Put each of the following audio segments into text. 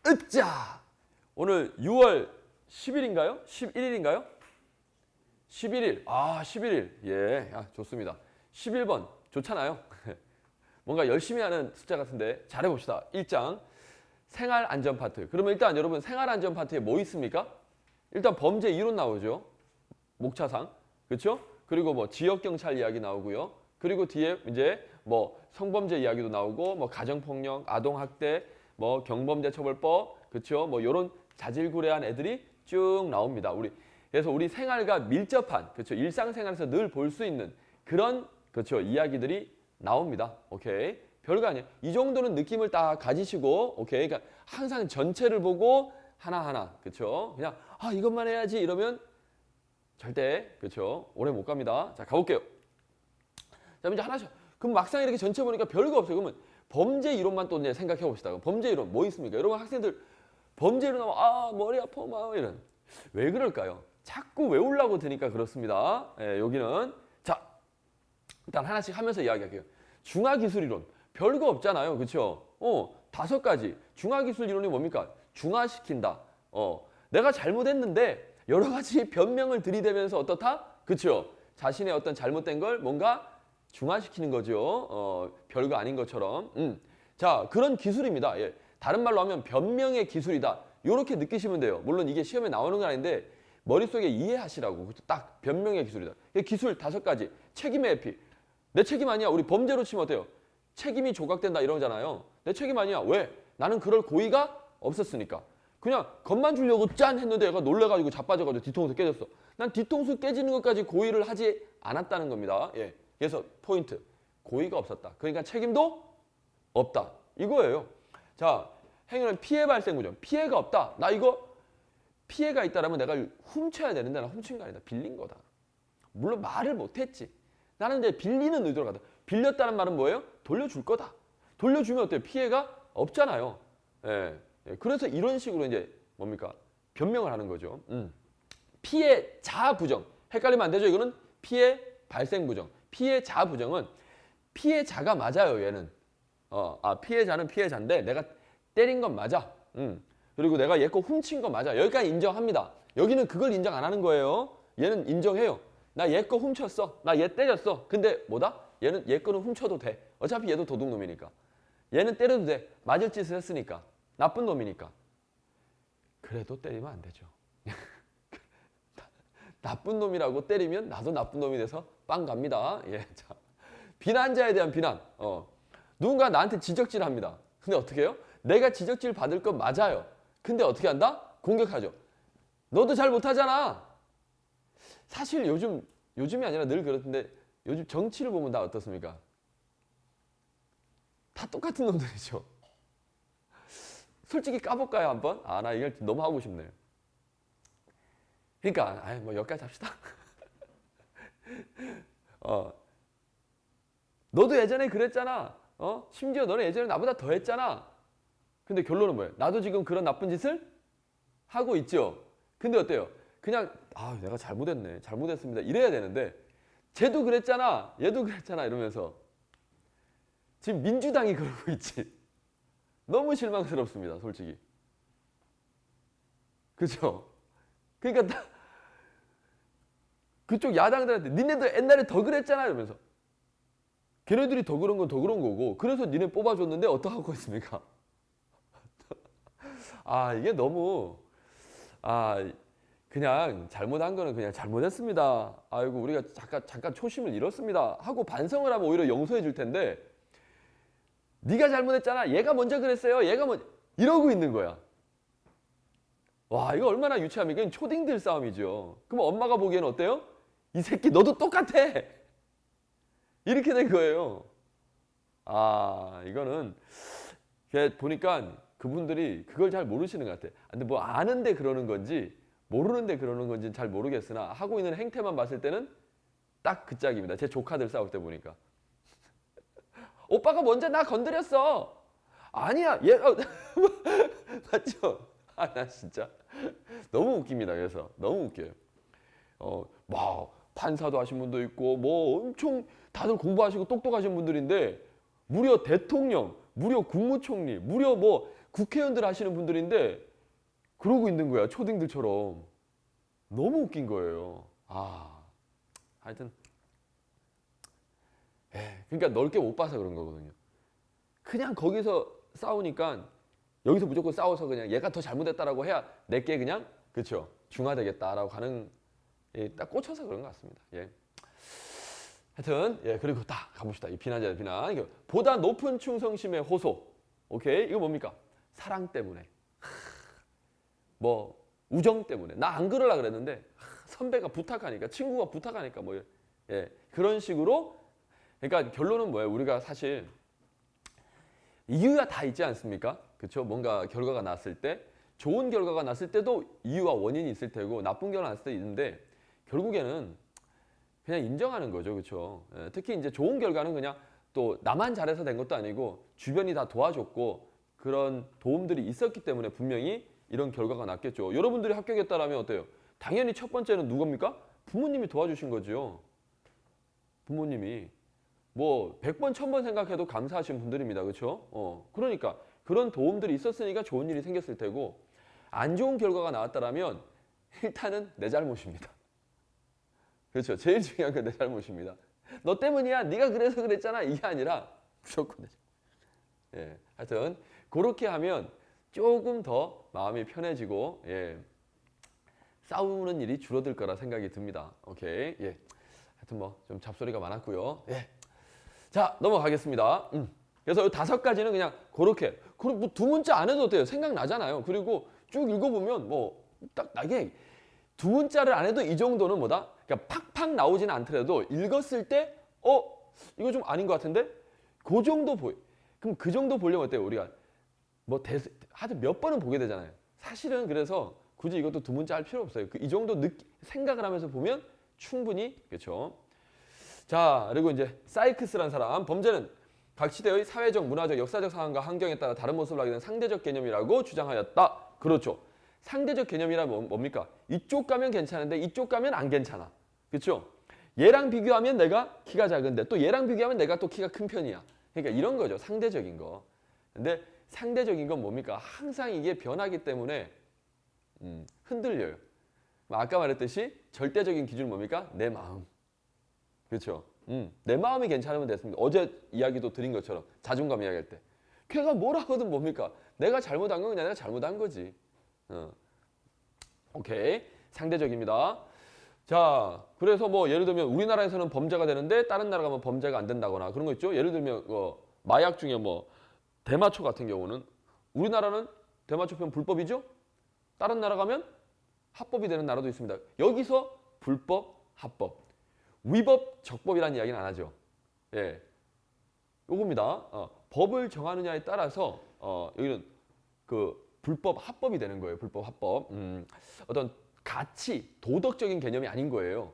으짜! 오늘 6월 10일인가요? 11일인가요? 11일. 아, 11일. 예, 좋습니다. 11번. 좋잖아요. 뭔가 열심히 하는 숫자 같은데 잘해봅시다. 1장. 생활안전 파트. 그러면 일단 여러분 생활안전 파트에 뭐 있습니까? 일단 범죄 이론 나오죠. 목차상. 그렇죠? 그리고 뭐 지역경찰 이야기 나오고요. 그리고 뒤에 이제 뭐 성범죄 이야기도 나오고 뭐 가정폭력, 아동학대, 뭐 경범죄처벌법, 그렇죠? 뭐 이런 자질구레한 애들이 쭉 나옵니다. 그래서 우리 생활과 밀접한, 그렇죠? 일상생활에서 늘 볼 수 있는 그런, 그렇죠? 이야기들이 나옵니다. 오케이? 별거 아니에요. 이 정도는 느낌을 딱 가지시고, 오케이? 그러니까 항상 전체를 보고 하나하나, 그렇죠? 그냥 이것만 해야지 이러면 절대, 그렇죠? 오래 못 갑니다. 자, 가볼게요. 자, 이제 하나씩. 그럼 막상 이렇게 전체 보니까 별거 없어요. 그러면 범죄 이론만 또 이제 생각해 봅시다. 범죄 이론 뭐 있습니까? 여러분 학생들 범죄 이론 하면 머리 아파 막 이런. 왜 그럴까요? 자꾸 외우려고 드니까 그렇습니다. 예, 여기는 자, 일단 하나씩 하면서 이야기할게요. 중화기술 이론 별거 없잖아요. 그렇죠? 5가지. 중화기술 이론이 뭡니까? 중화시킨다. 내가 잘못했는데 여러 가지 변명을 들이대면서 어떻다? 그렇죠? 자신의 어떤 잘못된 걸 뭔가 중화시키는 거죠. 별거 아닌 것처럼. 자, 그런 기술입니다. 예. 다른 말로 하면 변명의 기술이다. 이렇게 느끼시면 돼요. 물론 이게 시험에 나오는 건 아닌데 머릿속에 이해하시라고. 딱 변명의 기술이다. 기술 5가지. 책임의 회피. 내 책임 아니야. 우리 범죄로 치면 어때요? 책임이 조각된다 이러잖아요. 내 책임 아니야. 왜? 나는 그럴 고의가 없었으니까. 그냥 겁만 주려고 짠 했는데 얘가 놀래가지고 자빠져가지고 뒤통수 깨졌어. 난 뒤통수 깨지는 것까지 고의를 하지 않았다는 겁니다. 예. 그래서 포인트. 고의가 없었다. 그러니까 책임도 없다. 이거예요. 자, 행위는 피해 발생 구정. 피해가 없다. 나 이거 피해가 있다라면 내가 훔쳐야 되는데 나 훔친 거 아니다. 빌린 거다. 물론 말을 못했지. 나는 이제 빌리는 의도로 가다. 빌렸다는 말은 뭐예요? 돌려줄 거다. 돌려주면 어때요? 피해가 없잖아요. 예. 그래서 이런 식으로 이제 뭡니까? 변명을 하는 거죠. 피해자 부정. 헷갈리면 안 되죠. 이거는 피해 발생 부정. 피해자 부정은 피해자가 맞아요. 얘는. 피해자는 피해자인데 내가 때린 건 맞아. 그리고 내가 얘 거 훔친 건 맞아. 여기까지 인정합니다. 여기는 그걸 인정 안 하는 거예요. 얘는 인정해요. 나 얘 거 훔쳤어. 나 얘 때렸어. 근데 뭐다? 얘는 얘 거는 훔쳐도 돼. 어차피 얘도 도둑놈이니까. 얘는 때려도 돼. 맞을 짓을 했으니까. 나쁜 놈이니까. 그래도 때리면 안 되죠. 나쁜 놈이라고 때리면 나도 나쁜 놈이 돼서 빵 갑니다. 예, 자. 비난자에 대한 비난. 누군가 나한테 지적질을 합니다. 근데 어떻게 해요? 내가 지적질 받을 건 맞아요. 근데 어떻게 한다? 공격하죠. 너도 잘 못하잖아. 사실 요즘이 아니라 늘 그렇던데 요즘 정치를 보면 다 어떻습니까? 다 똑같은 놈들이죠. 솔직히 까볼까요, 한번? 나 이걸 너무 하고 싶네요. 그러니까, 뭐 여기까지 합시다. 너도 예전에 그랬잖아. 심지어 너는 예전에 나보다 더 했잖아. 근데 결론은 뭐예요? 나도 지금 그런 나쁜 짓을 하고 있죠. 근데 어때요? 그냥 내가 잘못했네. 잘못했습니다. 이래야 되는데 쟤도 그랬잖아. 얘도 그랬잖아. 이러면서 지금 민주당이 그러고 있지. 너무 실망스럽습니다. 솔직히. 그죠? 그러니까 그쪽 야당들한테 니네도 옛날에 더 그랬잖아. 이러면서 걔네들이 더 그런 건 더 그런 거고 그래서 니네 뽑아줬는데 어떡하고 있습니까? 이게 너무 그냥 잘못한 거는 그냥 잘못했습니다. 아이고 우리가 잠깐 초심을 잃었습니다. 하고 반성을 하면 오히려 용서해 줄 텐데 네가 잘못했잖아. 얘가 먼저 그랬어요. 얘가 먼저 이러고 있는 거야. 와, 이거 얼마나 유치합니까? 이건 초딩들 싸움이죠. 그럼 엄마가 보기에는 어때요? 이 새끼 너도 똑같아. 이렇게 된 거예요. 이거는 보니까 그분들이 그걸 잘 모르시는 것 같아. 근데 뭐 아는데 그러는 건지 모르는데 그러는 건지는 잘 모르겠으나 하고 있는 행태만 봤을 때는 딱 그 짝입니다. 제 조카들 싸울 때 보니까. 오빠가 먼저 나 건드렸어. 아니야. 얘 맞죠? 나 진짜 너무 웃깁니다. 그래서 너무 웃겨요. 판사도 하신 분도 있고 뭐 엄청 다들 공부하시고 똑똑하신 분들인데 무려 대통령, 무려 국무총리, 무려 뭐 국회의원들 하시는 분들인데 그러고 있는 거야. 초딩들처럼. 너무 웃긴 거예요. 하여튼 그러니까 넓게 못 봐서 그런 거거든요. 그냥 거기서 싸우니까 여기서 무조건 싸워서 그냥 얘가 더 잘못했다라고 해야 내게 그냥 그렇죠. 중화되겠다라고 가는 딱 꽂혀서 그런 것 같습니다. 예. 하여튼 그리고 딱 가봅시다. 이 비난자의 비난. 이거 보다 높은 충성심의 호소. 오케이. 이거 뭡니까? 사랑 때문에. 뭐 우정 때문에. 나 안 그러려 그랬는데 선배가 부탁하니까 친구가 부탁하니까 뭐 그런 식으로. 그러니까 결론은 뭐예요? 우리가 사실 이유가 다 있지 않습니까? 그렇죠? 뭔가 결과가 났을 때 좋은 결과가 났을 때도 이유와 원인이 있을 테고 나쁜 결과가 났을 때 있는데 결국에는 그냥 인정하는 거죠. 그렇죠? 특히 이제 좋은 결과는 그냥 또 나만 잘해서 된 것도 아니고 주변이 다 도와줬고 그런 도움들이 있었기 때문에 분명히 이런 결과가 났겠죠. 여러분들이 합격했다라면 어때요? 당연히 첫 번째는 누굽니까? 부모님이 도와주신 거죠. 부모님이. 뭐 100번, 1000번 생각해도 감사하신 분들입니다. 그렇죠? 그러니까 그런 도움들이 있었으니까 좋은 일이 생겼을 테고 안 좋은 결과가 나왔다라면 일단은 내 잘못입니다. 그렇죠? 제일 중요한 건 내 잘못입니다. 너 때문이야. 네가 그래서 그랬잖아. 이게 아니라 무조건 내 잘못. 하여튼 그렇게 하면 조금 더 마음이 편해지고 싸우는 일이 줄어들 거라 생각이 듭니다. 오케이. 하여튼 뭐 좀 잡소리가 많았고요. 자, 넘어가겠습니다. 그래서 이 5가지는 그냥 그렇게. 그리고 뭐 두 문자 안 해도 돼요. 생각나잖아요. 그리고 쭉 읽어보면 뭐 딱 나게 두 문자를 안 해도 이 정도는 뭐다? 그러니까 팍팍 나오지는 않더라도 읽었을 때 이거 좀 아닌 것 같은데? 그 정도 보여. 그럼 그 정도 보려면 어때요? 우리가 뭐 하여튼 몇 번은 보게 되잖아요. 사실은 그래서 굳이 이것도 두 문자 할 필요 없어요. 이 정도 생각을 하면서 보면 충분히 그렇죠. 자, 그리고 이제 사이크스라는 사람. 범죄는 각 시대의 사회적, 문화적, 역사적 상황과 환경에 따라 다른 모습을 하게 된 상대적 개념이라고 주장하였다. 그렇죠. 상대적 개념이란 뭡니까? 이쪽 가면 괜찮은데 이쪽 가면 안 괜찮아. 그렇죠? 얘랑 비교하면 내가 키가 작은데 또 얘랑 비교하면 내가 또 키가 큰 편이야. 그러니까 이런 거죠. 상대적인 거. 근데 상대적인 건 뭡니까? 항상 이게 변하기 때문에 흔들려요. 아까 말했듯이 절대적인 기준은 뭡니까? 내 마음. 그렇죠? 내 마음이 괜찮으면 됐습니다. 어제 이야기도 드린 것처럼 자존감 이야기할 때 걔가 뭘 하거든 뭡니까? 내가 잘못한 건 그냥 내가 잘못한 거지. 오케이. 상대적입니다. 자, 그래서 뭐 예를 들면 우리나라에서는 범죄가 되는데 다른 나라 가면 범죄가 안 된다거나 그런 거 있죠. 예를 들면 마약 중에 뭐 대마초 같은 경우는 우리나라는 대마초 피우면 불법이죠. 다른 나라 가면 합법이 되는 나라도 있습니다. 여기서 불법, 합법, 위법, 적법이라는 이야기는 안 하죠. 요겁니다. 법을 정하느냐에 따라서 여기는 그 불법, 합법이 되는 거예요. 불법, 합법. 어떤 가치, 도덕적인 개념이 아닌 거예요.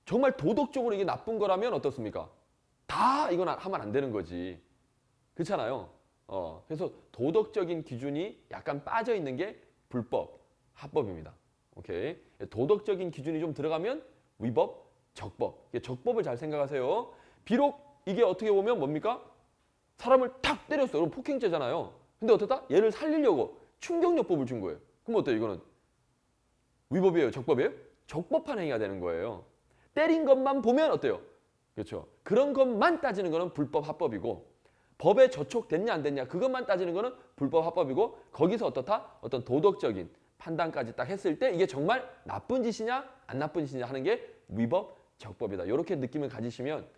정말 도덕적으로 이게 나쁜 거라면 어떻습니까? 다 이건 하면 안 되는 거지. 그렇잖아요. 그래서 도덕적인 기준이 약간 빠져 있는 게 불법, 합법입니다. 오케이. 도덕적인 기준이 좀 들어가면 위법, 적법. 적법을 잘 생각하세요. 비록 이게 어떻게 보면 뭡니까? 사람을 탁 때렸어요. 그럼 폭행죄잖아요. 근데 어떻다? 얘를 살리려고 충격요법을 준 거예요. 그럼 어때요? 이거는 위법이에요? 적법이에요? 적법한 행위가 되는 거예요. 때린 것만 보면 어때요? 그렇죠. 그런 것만 따지는 거는 불법, 합법이고 법에 저촉됐냐 안 됐냐 그것만 따지는 거는 불법, 합법이고 거기서 어떻다? 어떤 도덕적인 판단까지 딱 했을 때 이게 정말 나쁜 짓이냐 안 나쁜 짓이냐 하는 게 위법, 적법이다. 이렇게 느낌을 가지시면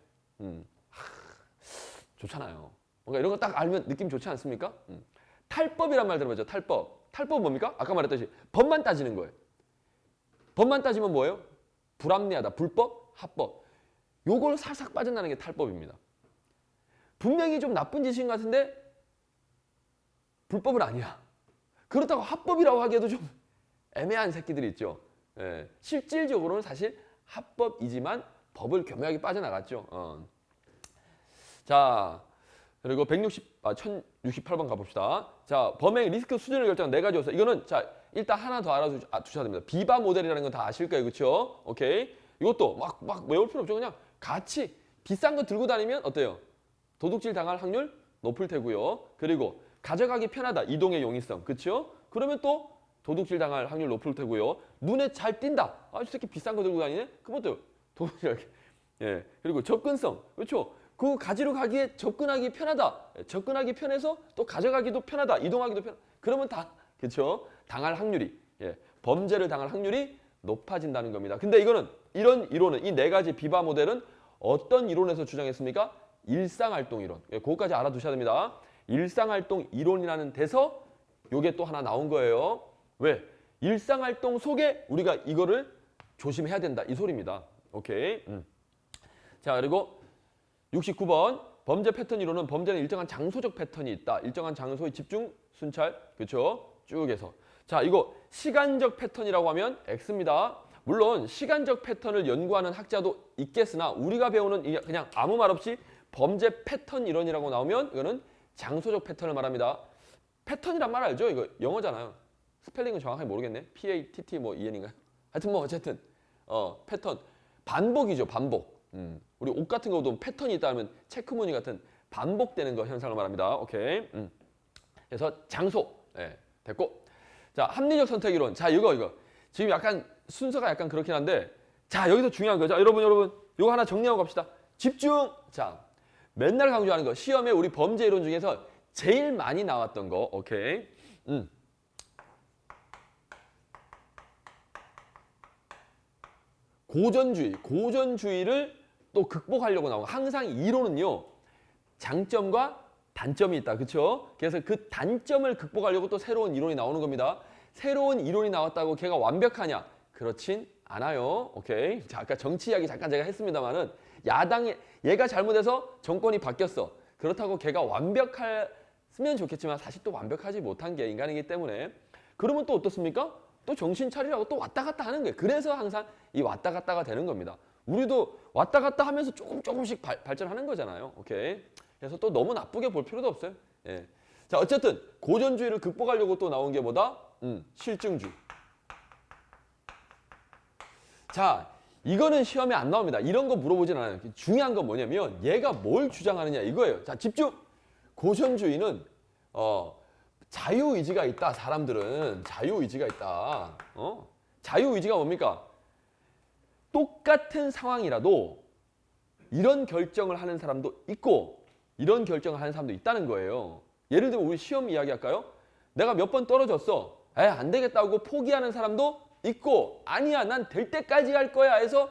좋잖아요. 뭔가 이런 거 딱 알면 느낌 좋지 않습니까? 탈법이란 말 들어봤죠? 탈법. 탈법 뭡니까? 아까 말했듯이 법만 따지는 거예요. 법만 따지면 뭐예요? 불합리하다. 불법, 합법. 요걸 살짝 빠져나가는 게 탈법입니다. 분명히 좀 나쁜 짓인 것 같은데 불법은 아니야. 그렇다고 합법이라고 하기에도 좀 애매한 새끼들이 있죠. 실질적으로는 사실 합법이지만 법을 교묘하게 빠져나갔죠. 자, 그리고 1068번 가봅시다. 자, 범행 리스크 수준을 결정한 4가지 요소. 이거는 자 일단 하나 더 알아두셔야 됩니다. 비바 모델이라는 건 다 아실 거예요. 그렇죠? 오케이. 이것도 막 외울 필요 없죠. 그냥 같이 비싼 거 들고 다니면 어때요? 도둑질 당할 확률 높을 테고요. 그리고 가져가기 편하다. 이동의 용이성. 그렇죠? 그러면 또 도둑질 당할 확률 높을 테고요. 눈에 잘 띈다. 아, 이 새끼 비싼 거 들고 다니네? 그러면 또 도둑질. 예. 그리고 접근성. 그렇죠? 그 가지러 가기에 접근하기 편하다. 접근하기 편해서 또 가져가기도 편하다. 이동하기도 편. 그러면 다 그렇죠? 당할 확률이 범죄를 당할 확률이 높아진다는 겁니다. 근데 이거는 이런 이론은 이 네 가지 비바 모델은 어떤 이론에서 주장했습니까? 일상활동 이론. 그거까지 알아두셔야 됩니다. 일상활동 이론이라는 데서 요게 또 하나 나온 거예요. 왜? 일상활동 속에 우리가 이거를 조심해야 된다. 이 소리입니다. 오케이. 자, 그리고 69번 범죄 패턴 이론은 범죄는 일정한 장소적 패턴이 있다. 일정한 장소의 집중, 순찰, 그렇죠? 쭉 해서. 자, 이거 시간적 패턴이라고 하면 X입니다. 물론 시간적 패턴을 연구하는 학자도 있겠으나 우리가 배우는 이게 그냥 아무 말 없이 범죄 패턴 이론이라고 나오면 이거는 장소적 패턴을 말합니다. 패턴이란 말 알죠? 이거 영어잖아요. 스펠링은 정확하게 모르겠네. PATT 뭐 EN인가요? 하여튼 뭐 어쨌든 패턴 반복이죠. 반복. 우리 옷 같은 거도 패턴이 있다면 체크무늬 같은 반복되는 거 현상을 말합니다. 오케이. 그래서 장소. 네, 됐고. 자, 합리적 선택 이론. 자, 이거. 지금 약간 순서가 약간 그렇긴 한데 자, 여기서 중요한 거죠. 여러분 이거 하나 정리하고 갑시다. 집중. 자, 맨날 강조하는 거. 시험에 우리 범죄 이론 중에서 제일 많이 나왔던 거. 오케이. 고전주의를 또 극복하려고 나오고 항상 이론은요. 장점과 단점이 있다. 그렇죠? 그래서 그 단점을 극복하려고 또 새로운 이론이 나오는 겁니다. 새로운 이론이 나왔다고 걔가 완벽하냐? 그렇진 않아요. 오케이. 자, 아까 정치 이야기 잠깐 제가 했습니다만은 야당에 얘가 잘못해서 정권이 바뀌었어. 그렇다고 걔가 완벽했으면 좋겠지만 사실 또 완벽하지 못한 게 인간이기 때문에 그러면 또 어떻습니까? 또 정신 차리라고 또 왔다 갔다 하는 거예요. 그래서 항상 이 왔다 갔다가 되는 겁니다. 우리도 왔다 갔다 하면서 조금씩 발전하는 거잖아요. 오케이. 그래서 또 너무 나쁘게 볼 필요도 없어요. 예. 자, 어쨌든 고전주의를 극복하려고 또 나온 게 뭐다? 실증주의. 자, 이거는 시험에 안 나옵니다. 이런 거 물어보진 않아요. 중요한 건 뭐냐면 얘가 뭘 주장하느냐 이거예요. 자, 집중. 고전주의는 자유의지가 있다. 사람들은 자유의지가 있다. 자유의지가 뭡니까? 똑같은 상황이라도 이런 결정을 하는 사람도 있고 이런 결정을 하는 사람도 있다는 거예요. 예를 들면 우리 시험 이야기할까요? 내가 몇 번 떨어졌어. 안 되겠다고 포기하는 사람도 있고 아니야 난 될 때까지 할 거야 해서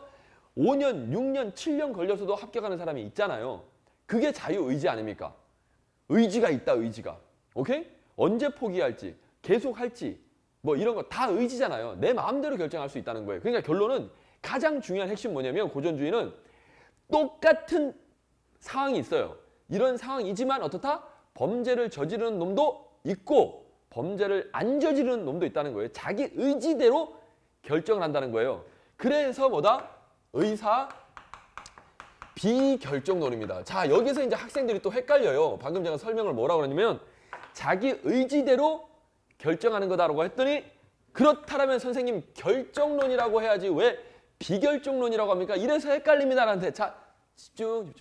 5년, 6년, 7년 걸려서도 합격하는 사람이 있잖아요. 그게 자유의지 아닙니까? 의지가 있다. 의지가. 오케이? 언제 포기할지 계속 할지 뭐 이런 거 다 의지잖아요. 내 마음대로 결정할 수 있다는 거예요. 그러니까 결론은 가장 중요한 핵심 뭐냐면 고전주의는 똑같은 상황이 있어요. 이런 상황이지만 어떻다? 범죄를 저지르는 놈도 있고 범죄를 안 저지르는 놈도 있다는 거예요. 자기 의지대로 결정을 한다는 거예요. 그래서 뭐다? 의사 비결정론입니다. 자, 여기서 이제 학생들이 또 헷갈려요. 방금 제가 설명을 뭐라고 그러냐면 자기 의지대로 결정하는 거다라고 했더니 그렇다면 선생님 결정론이라고 해야지 왜 비결정론이라고 합니까? 이래서 헷갈립니다. 나한테. 자, 집중.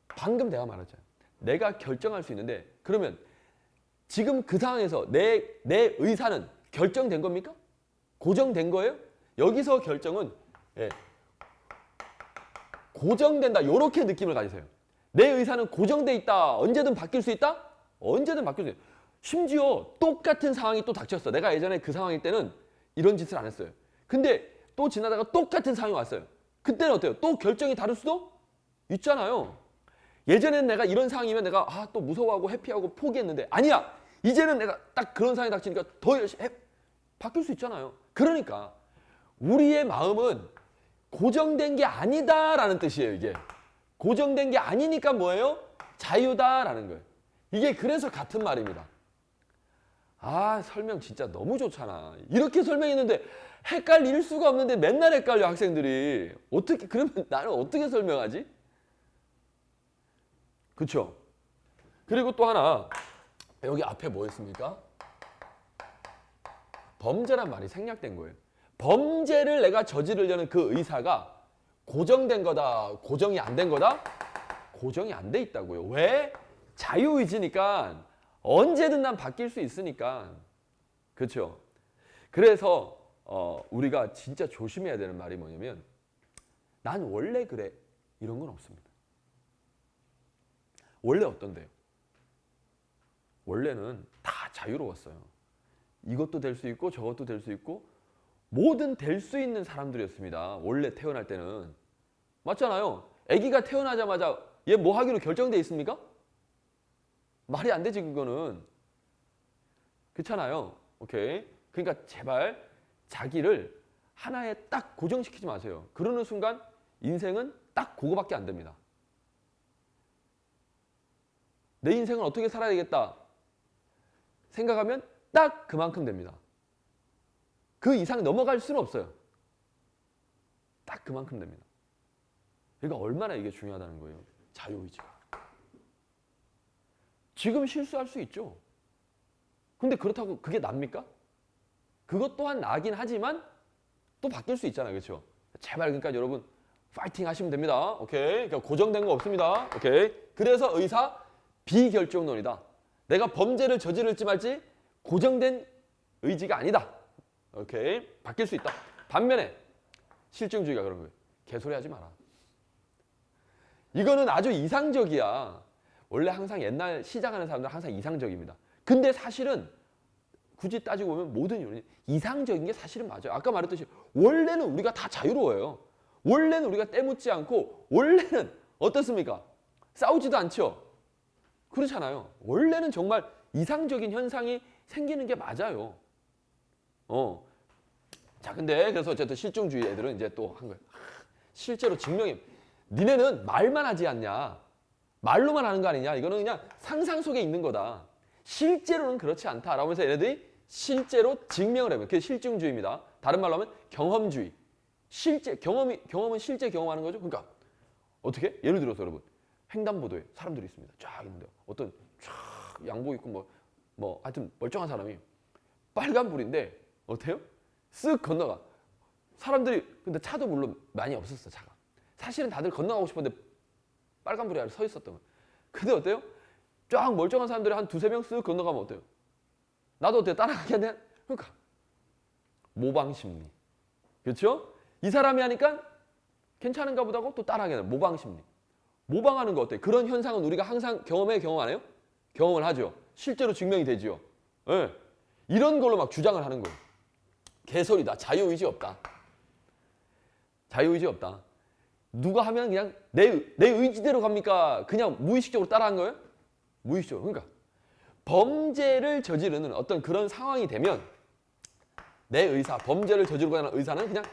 방금 내가 말했잖아요. 내가 결정할 수 있는데 그러면 지금 그 상황에서 내 의사는 결정된 겁니까? 고정된 거예요? 여기서 결정은 고정된다. 이렇게 느낌을 가지세요. 내 의사는 고정돼 있다. 언제든 바뀔 수 있다? 언제든 바뀔 수 있다. 심지어 똑같은 상황이 또 닥쳤어. 내가 예전에 그 상황일 때는 이런 짓을 안 했어요. 근데 또 지나다가 똑같은 상황이 왔어요. 그때는 어때요? 또 결정이 다를 수도 있잖아요. 예전에는 내가 이런 상황이면 내가 또 무서워하고 회피하고 포기했는데 아니야. 이제는 내가 딱 그런 상황이 닥치니까 더 열심히 바뀔 수 있잖아요. 그러니까 우리의 마음은 고정된 게 아니다라는 뜻이에요. 이게 고정된 게 아니니까 뭐예요? 자유다라는 거예요. 이게 그래서 같은 말입니다. 설명 진짜 너무 좋잖아. 이렇게 설명했는데 헷갈릴 수가 없는데 맨날 헷갈려 학생들이. 어떻게 그러면 나는 어떻게 설명하지? 그렇죠? 그리고 또 하나 여기 앞에 뭐였습니까? 범죄란 말이 생략된 거예요. 범죄를 내가 저지르려는 그 의사가 고정된 거다, 고정이 안 된 거다? 고정이 안 돼 있다고요. 왜? 자유의지니까 언제든 난 바뀔 수 있으니까. 그렇죠? 그래서 우리가 진짜 조심해야 되는 말이 뭐냐면 난 원래 그래 이런 건 없습니다. 원래 어떤데요? 원래는 다 자유로웠어요. 이것도 될 수 있고 저것도 될 수 있고 뭐든 될 수 있는 사람들이었습니다. 원래 태어날 때는. 맞잖아요. 아기가 태어나자마자 얘 뭐 하기로 결정돼 있습니까? 말이 안 되지 그거는. 그렇잖아요. 오케이. 그러니까 제발 자기를 하나에 딱 고정시키지 마세요. 그러는 순간 인생은 딱 그거밖에 안 됩니다. 내 인생을 어떻게 살아야 되겠다 생각하면 딱 그만큼 됩니다. 그 이상 넘어갈 수는 없어요. 딱 그만큼 됩니다. 그러니까 얼마나 이게 중요하다는 거예요. 자유의지가. 지금 실수할 수 있죠. 근데 그렇다고 그게 납니까? 그것 또한 나긴 하지만 또 바뀔 수 있잖아요. 그렇죠? 제발 그러니까 여러분 파이팅 하시면 됩니다. 오케이? 그러니까 고정된 거 없습니다. 오케이? 그래서 의사 비결정론이다. 내가 범죄를 저지를지 말지 고정된 의지가 아니다. 오케이? 바뀔 수 있다. 반면에 실증주의가 그런 거예요. 개소리 하지 마라. 이거는 아주 이상적이야. 원래 항상 옛날 시작하는 사람들은 항상 이상적입니다. 근데 사실은 굳이 따지고 보면 모든 이론이 이상적인 게 사실은 맞아요. 아까 말했듯이 원래는 우리가 다 자유로워요. 원래는 우리가 때묻지 않고 원래는 어떻습니까? 싸우지도 않죠. 그렇잖아요. 원래는 정말 이상적인 현상이 생기는 게 맞아요. 자, 근데 그래서 어쨌든 실증주의 애들은 이제 또 한 거예요. 실제로 증명해. 니네는 말만 하지 않냐. 말로만 하는 거 아니냐. 이거는 그냥 상상 속에 있는 거다. 실제로는 그렇지 않다. 라고 해서 얘네들이 실제로 증명을 해요. 그게 실증주의입니다. 다른 말로 하면 경험주의. 실제, 경험은 실제 경험하는 거죠. 그러니까 어떻게? 예를 들어서 여러분. 횡단보도에 사람들이 있습니다. 쫙 있는데 어떤 쫙 양복 입고 뭐 하여튼 멀쩡한 사람이 빨간불인데 어때요? 쓱 건너가. 사람들이 근데 차도 물론 많이 없었어. 차가. 사실은 다들 건너가고 싶었는데 빨간불이 아래 서 있었던 거예요. 근데 어때요? 쫙 멀쩡한 사람들이 한 두세 명 쓱 건너가면 어때요? 나도 어때요? 따라가겠냐? 그러니까 모방심리. 그렇죠? 이 사람이 하니까 괜찮은가 보다고 또 따라하게 되는 모방심리. 모방하는 거 어때요? 그런 현상은 우리가 항상 경험 안 해요? 경험을 하죠. 실제로 증명이 되죠. 네. 이런 걸로 막 주장을 하는 거예요. 개소리다. 자유의지 없다. 자유의지 없다. 누가 하면 그냥 내 의지대로 갑니까? 그냥 무의식적으로 따라한 거예요? 무의식적으로. 그러니까 범죄를 저지르는 어떤 그런 상황이 되면 내 의사, 범죄를 저지르고 하는 의사는 그냥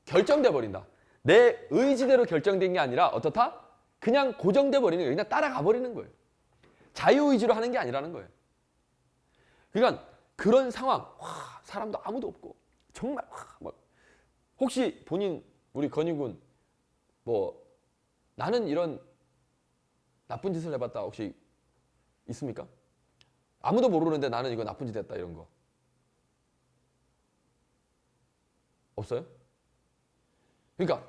결정돼 버린다. 내 의지대로 결정된 게 아니라 어떻다? 그냥 고정돼 버리는 거예요. 그냥 따라가 버리는 거예요. 자유의지로 하는 게 아니라는 거예요. 그러니까 그런 상황, 와, 사람도 아무도 없고 정말 막 혹시 본인 우리 건희군 뭐 나는 이런 나쁜 짓을 해봤다 혹시 있습니까? 아무도 모르는데 나는 이거 나쁜 짓 했다 이런 거 없어요? 그러니까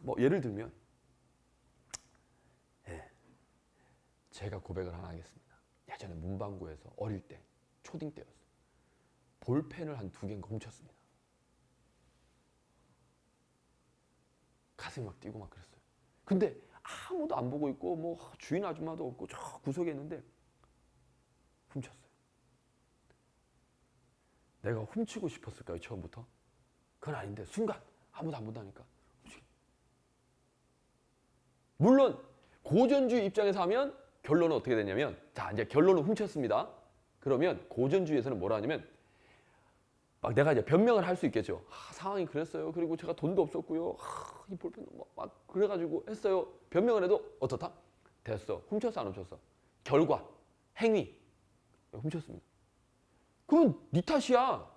뭐 예를 들면 제가 고백을 하나 하겠습니다. 예전에 문방구에서 어릴 때 초딩 때였어요. 볼펜을 한 2개인가 훔쳤습니다. 가슴이 막 뛰고 막 그랬어요. 근데 아무도 안 보고 있고 뭐 주인 아줌마도 없고 저 구석에 있는데 훔쳤어요. 내가 훔치고 싶었을까요? 처음부터? 그건 아닌데 순간 아무도 안 본다니까. 물론 고전주의 입장에서 하면 결론은 어떻게 되냐면 자 이제 결론은 훔쳤습니다. 그러면 고전주의에서는 뭐라 하냐면 막 내가 이제 변명을 할 수 있겠죠. 상황이 그랬어요. 그리고 제가 돈도 없었고요. 이 볼펜 막 그래가지고 했어요. 변명을 해도 어떻다? 됐어. 훔쳤어 안 훔쳤어? 결과, 행위 훔쳤습니다. 그건 네 탓이야.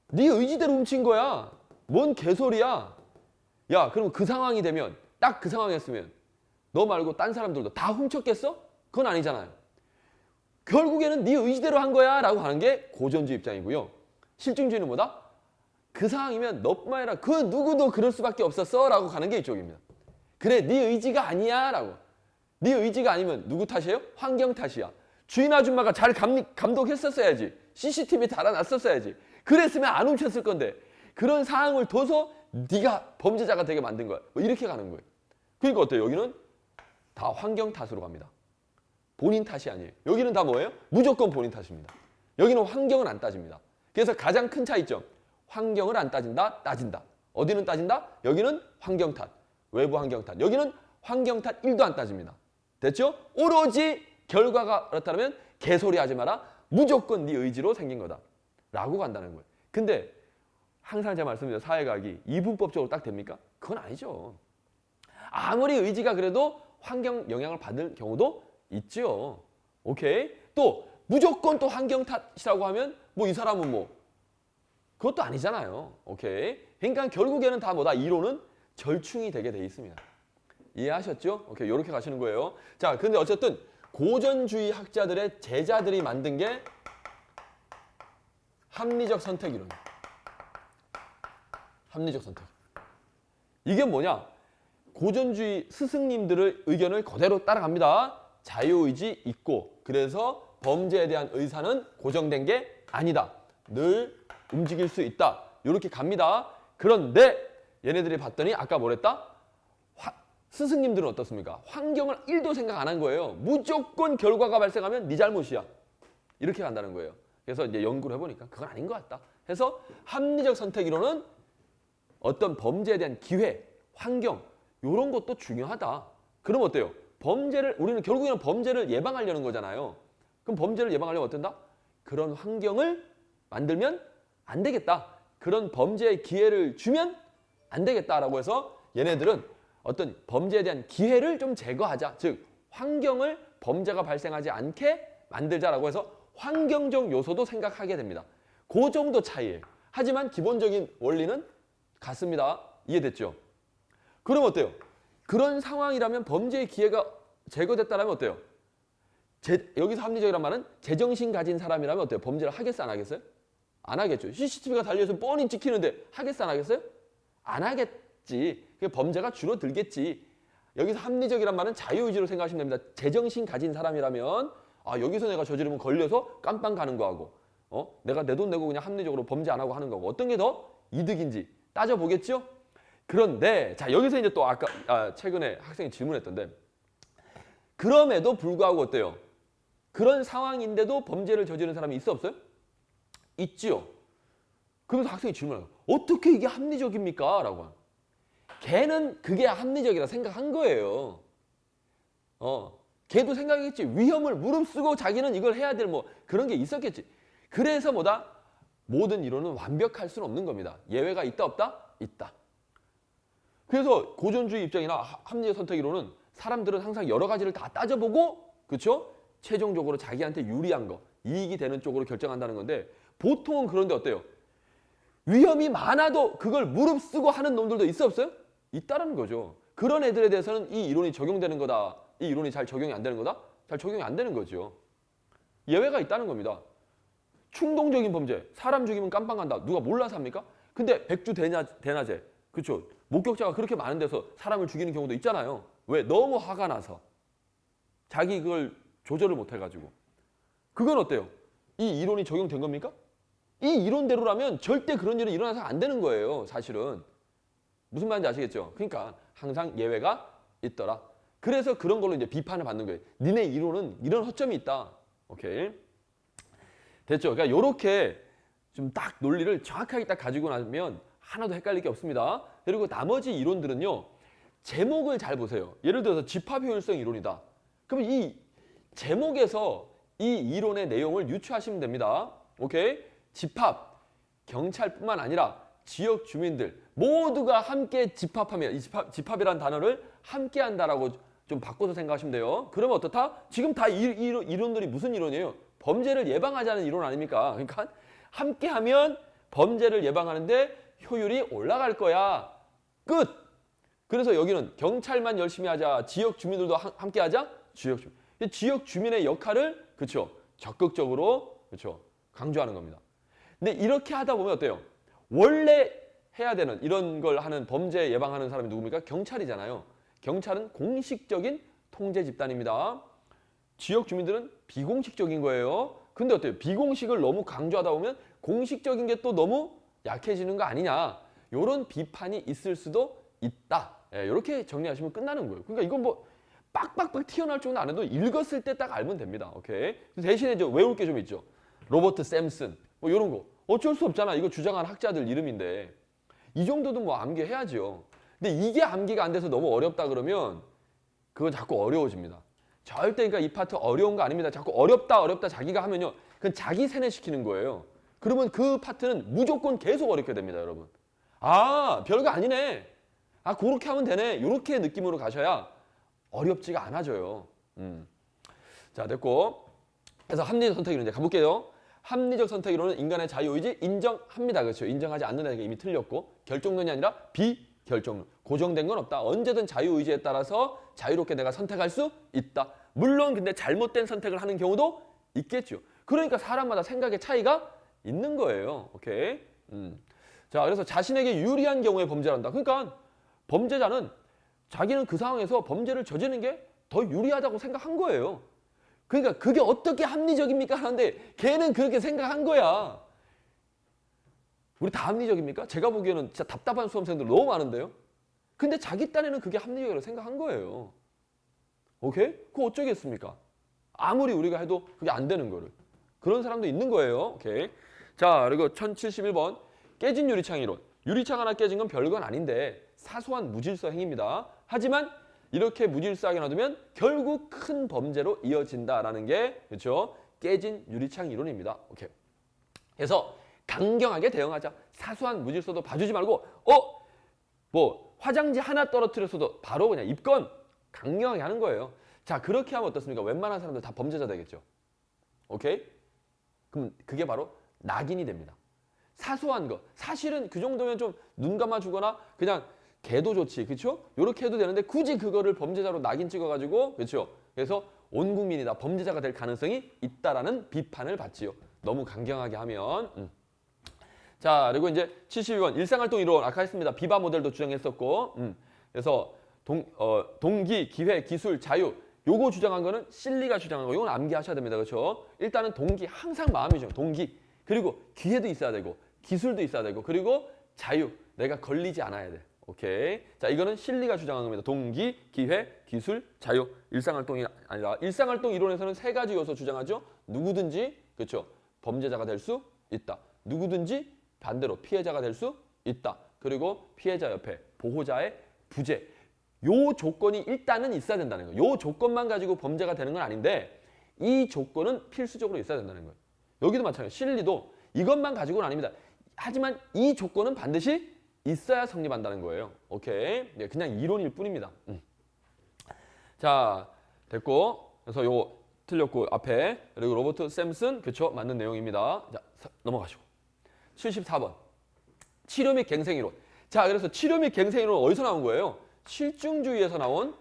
네 의지대로 훔친 거야. 뭔 개소리야. 야 그럼 그 상황이 되면 딱 그 상황이었으면 너 말고 딴 사람들도 다 훔쳤겠어? 그건 아니잖아요. 결국에는 네 의지대로 한 거야 라고 하는 게 고전주의 입장이고요. 실증주의는 뭐다? 그 상황이면 너뿐만 아니라 그 누구도 그럴 수밖에 없었어 라고 가는 게 이쪽입니다. 그래 네 의지가 아니야 라고. 네 의지가 아니면 누구 탓이에요? 환경 탓이야. 주인 아줌마가 잘 감독했었어야지. CCTV 달아놨었어야지. 그랬으면 안 훔쳤을 건데 그런 상황을 둬서 네가 범죄자가 되게 만든 거야. 뭐 이렇게 가는 거예요. 그러니까 어때요? 여기는 다 환경 탓으로 갑니다. 본인 탓이 아니에요. 여기는 다 뭐예요? 무조건 본인 탓입니다. 여기는 환경은 안 따집니다. 그래서 가장 큰 차이점. 환경을 안 따진다, 따진다. 어디는 따진다? 여기는 환경 탓, 외부 환경 탓. 여기는 환경 탓 1도 안 따집니다. 됐죠? 오로지 결과가 그렇다면 개소리 하지 마라. 무조건 네 의지로 생긴 거다. 라고 간다는 거예요. 근데 항상 제가 말씀드린 사회과학이 이분법적으로 딱 됩니까? 그건 아니죠. 아무리 의지가 그래도 환경 영향을 받을 경우도 있죠. 오케이? 또 무조건 또 환경 탓이라고 하면 뭐 이 사람은 뭐 그것도 아니잖아요. 오케이? 그러니까 결국에는 다 뭐다? 이론은 절충이 되게 돼 있습니다. 이해하셨죠? 오케이, 이렇게 가시는 거예요. 자, 근데 어쨌든 고전주의 학자들의 제자들이 만든 게 합리적 선택 이론이에요. 합리적 선택. 이게 뭐냐? 고전주의 스승님들의 의견을 그대로 따라갑니다. 자유의지 있고 그래서 범죄에 대한 의사는 고정된 게 아니다. 늘 움직일 수 있다. 이렇게 갑니다. 그런데 얘네들이 봤더니 아까 뭐랬다? 스승님들은 어떻습니까? 환경을 1도 생각 안 한 거예요. 무조건 결과가 발생하면 네 잘못이야. 이렇게 간다는 거예요. 그래서 이제 연구를 해보니까 그건 아닌 것 같다. 해서 합리적 선택 이론은 어떤 범죄에 대한 기회, 환경 이런 것도 중요하다. 그럼 어때요? 우리는 결국에는 범죄를 예방하려는 거잖아요. 그럼 범죄를 예방하려면 어떤다? 그런 환경을 만들면 안 되겠다. 그런 범죄의 기회를 주면 안 되겠다라고 해서 얘네들은 어떤 범죄에 대한 기회를 좀 제거하자. 즉 환경을 범죄가 발생하지 않게 만들자라고 해서 환경적 요소도 생각하게 됩니다. 그 정도 차이예요. 하지만 기본적인 원리는 같습니다. 이해됐죠? 그럼 어때요? 그런 상황이라면 범죄의 기회가 제거됐다면 어때요? 여기서 합리적이란 말은 제정신 가진 사람이라면 어때요? 범죄를 하겠어요? 안 하겠어요? 안 하겠죠. CCTV가 달려서 뻔히 찍히는데 하겠어요? 안 하겠어요? 안 하겠지. 범죄가 줄어들겠지. 여기서 합리적이란 말은 자유의지로 생각하시면 됩니다. 제정신 가진 사람이라면 여기서 내가 저지르면 걸려서 깜빵 가는 거하고 내가 내 돈 내고 그냥 합리적으로 범죄 안 하고 하는 거고 어떤 게 더 이득인지 따져보겠죠? 그런데 자 여기서 이제 또 아까 최근에 학생이 질문했던데 그럼에도 불구하고 어때요? 그런 상황인데도 범죄를 저지른 사람이 있어 없어요? 있지요. 그러면서 학생이 질문해요. 어떻게 이게 합리적입니까? 라고. 걔는 그게 합리적이라 생각한 거예요. 걔도 생각했지. 위험을 무릅쓰고 자기는 이걸 해야 될 뭐 그런 게 있었겠지. 그래서 뭐다? 모든 이론은 완벽할 수는 없는 겁니다. 예외가 있다 없다? 있다. 그래서 고전주의 입장이나 합리적 선택 이론은 사람들은 항상 여러 가지를 다 따져보고 그렇죠? 최종적으로 자기한테 유리한 거, 이익이 되는 쪽으로 결정한다는 건데 보통은 그런데 어때요? 위험이 많아도 그걸 무릅쓰고 하는 놈들도 있어 없어요? 있다는 거죠. 그런 애들에 대해서는 이 이론이 적용되는 거다. 이 이론이 잘 적용이 안 되는 거다? 잘 적용이 안 되는 거죠. 예외가 있다는 겁니다. 충동적인 범죄, 사람 죽이면 깜빵 간다. 누가 몰라서 합니까? 근데 백주 대낮에 그렇죠. 목격자가 그렇게 많은 데서 사람을 죽이는 경우도 있잖아요. 왜? 너무 화가 나서. 자기 그걸 조절을 못 해가지고. 그건 어때요? 이 이론이 적용된 겁니까? 이 이론대로라면 절대 그런 일이 일어나서 안 되는 거예요. 사실은. 무슨 말인지 아시겠죠? 그러니까 항상 예외가 있더라. 그래서 그런 걸로 이제 비판을 받는 거예요. 니네 이론은 이런 허점이 있다. 오케이. 됐죠? 그러니까 이렇게 좀 딱 논리를 정확하게 딱 가지고 나면 하나도 헷갈릴 게 없습니다. 그리고 나머지 이론들은요. 제목을 잘 보세요. 예를 들어서 집합효율성 이론이다. 그럼 이 제목에서 이 이론의 내용을 유추하시면 됩니다. 오케이? 집합, 경찰뿐만 아니라 지역 주민들 모두가 함께 집합하면 이 집합이라는 단어를 함께 한다라고 좀 바꿔서 생각하시면 돼요. 그러면 어떻다? 지금 다 이론들이 무슨 이론이에요? 범죄를 예방하자는 이론 아닙니까? 그러니까 함께하면 범죄를 예방하는데 효율이 올라갈 거야. 끝! 그래서 여기는 경찰만 열심히 하자. 지역 주민들도 함께 하자. 지역 주민의 역할을 그렇죠. 적극적으로 그렇죠. 강조하는 겁니다. 근데 이렇게 하다 보면 어때요? 원래 해야 되는 이런 걸 하는 범죄 예방하는 사람이 누굽니까? 경찰이잖아요. 경찰은 공식적인 통제 집단입니다. 지역 주민들은 비공식적인 거예요. 근데 어때요? 비공식을 너무 강조하다 보면 공식적인 게 또 너무 약해지는 거 아니냐. 이런 비판이 있을 수도 있다. 이렇게 정리하시면 끝나는 거예요. 그러니까 이건 뭐 빡빡빡 튀어나올 정도 안 해도 읽었을 때 딱 알면 됩니다. 오케이. 대신에 이제 외울 게 좀 있죠. 로버트 샘슨 뭐 이런 거 어쩔 수 없잖아. 이거 주장한 학자들 이름인데 이 정도도 뭐 암기해야죠. 근데 이게 암기가 안 돼서 너무 어렵다 그러면 그건 자꾸 어려워집니다. 절대 그러니까 이 파트 어려운 거 아닙니다. 자꾸 어렵다 자기가 하면요. 그건 자기 세뇌시키는 거예요. 그러면 그 파트는 무조건 계속 어렵게 됩니다, 여러분. 아, 별거 아니네. 아, 그렇게 하면 되네. 이렇게 느낌으로 가셔야 어렵지가 않아져요. 자, 됐고. 그래서 합리적 선택이론 이제 가볼게요. 합리적 선택이론은 인간의 자유의지 인정합니다. 그렇죠? 인정하지 않는다는 게 이미 틀렸고 결정론이 아니라 비결정론. 고정된 건 없다. 언제든 자유의지에 따라서 자유롭게 내가 선택할 수 있다. 물론 근데 잘못된 선택을 하는 경우도 있겠죠. 그러니까 사람마다 생각의 차이가 있는 거예요. 오케이. 자, 그래서 자신에게 유리한 경우에 범죄를 한다. 그러니까 범죄자는 자기는 그 상황에서 범죄를 저지르는 게 더 유리하다고 생각한 거예요. 그러니까 그게 어떻게 합리적입니까? 하는데 걔는 그렇게 생각한 거야. 우리 다 합리적입니까? 제가 보기에는 진짜 답답한 수험생들 너무 많은데요. 근데 자기 딴에는 그게 합리적이라고 생각한 거예요. 오케이? 그거 어쩌겠습니까? 아무리 우리가 해도 그게 안 되는 거를. 그런 사람도 있는 거예요. 오케이. 자, 그리고 1071번. 깨진 유리창 이론. 유리창 하나 깨진 건 별건 아닌데 사소한 무질서 행위입니다. 하지만 이렇게 무질서하게 놔두면 결국 큰 범죄로 이어진다라는 게 그렇죠? 깨진 유리창 이론입니다. 오케이. 그래서 강경하게 대응하자. 사소한 무질서도 봐주지 말고 뭐 화장지 하나 떨어뜨렸어도 바로 그냥 입건 강경하게 하는 거예요. 자, 그렇게 하면 어떻습니까? 웬만한 사람들 다 범죄자 되겠죠. 오케이? 그럼 그게 바로 낙인이 됩니다. 사소한 거. 사실은 그 정도면 좀 눈 감아주거나 그냥 개도 좋지. 그렇죠? 이렇게 해도 되는데 굳이 그거를 범죄자로 낙인 찍어가지고 그렇죠? 그래서 온 국민이 다 범죄자가 될 가능성이 있다라는 비판을 받지요. 너무 강경하게 하면. 자, 그리고 이제 72번 일상활동 이론 아까 했습니다. 비바 모델도 주장했었고 그래서 동기, 기회, 기술, 자유 요거 주장한 거는 실리가 주장한 거. 이건 암기하셔야 됩니다. 그렇죠? 일단은 동기 항상 마음이죠. 동기. 그리고 기회도 있어야 되고 기술도 있어야 되고 그리고 자유. 내가 걸리지 않아야 돼. 오케이. 자, 이거는 실리가 주장한 겁니다. 동기, 기회, 기술, 자유. 일상활동이 아니라 일상활동 이론에서는 세 가지 요소 주장하죠. 누구든지 그렇죠? 범죄자가 될 수 있다. 누구든지 반대로 피해자가 될 수 있다. 그리고 피해자 옆에 보호자의 부재. 요 조건이 일단은 있어야 된다는 거예요. 요 조건만 가지고 범죄가 되는 건 아닌데 이 조건은 필수적으로 있어야 된다는 거예요. 여기도 마찬가지예요. 실리도 이것만 가지고는 아닙니다. 하지만 이 조건은 반드시 있어야 성립한다는 거예요. 오케이. 네, 그냥 이론일 뿐입니다. 자, 됐고. 그래서 요거 틀렸고 앞에. 그리고 로버트 샘슨 그쵸? 맞는 내용입니다. 자, 넘어가시고. 74번. 치료 및 갱생 이론. 자, 그래서 치료 및 갱생 이론은 어디서 나온 거예요? 실증주의에서 나온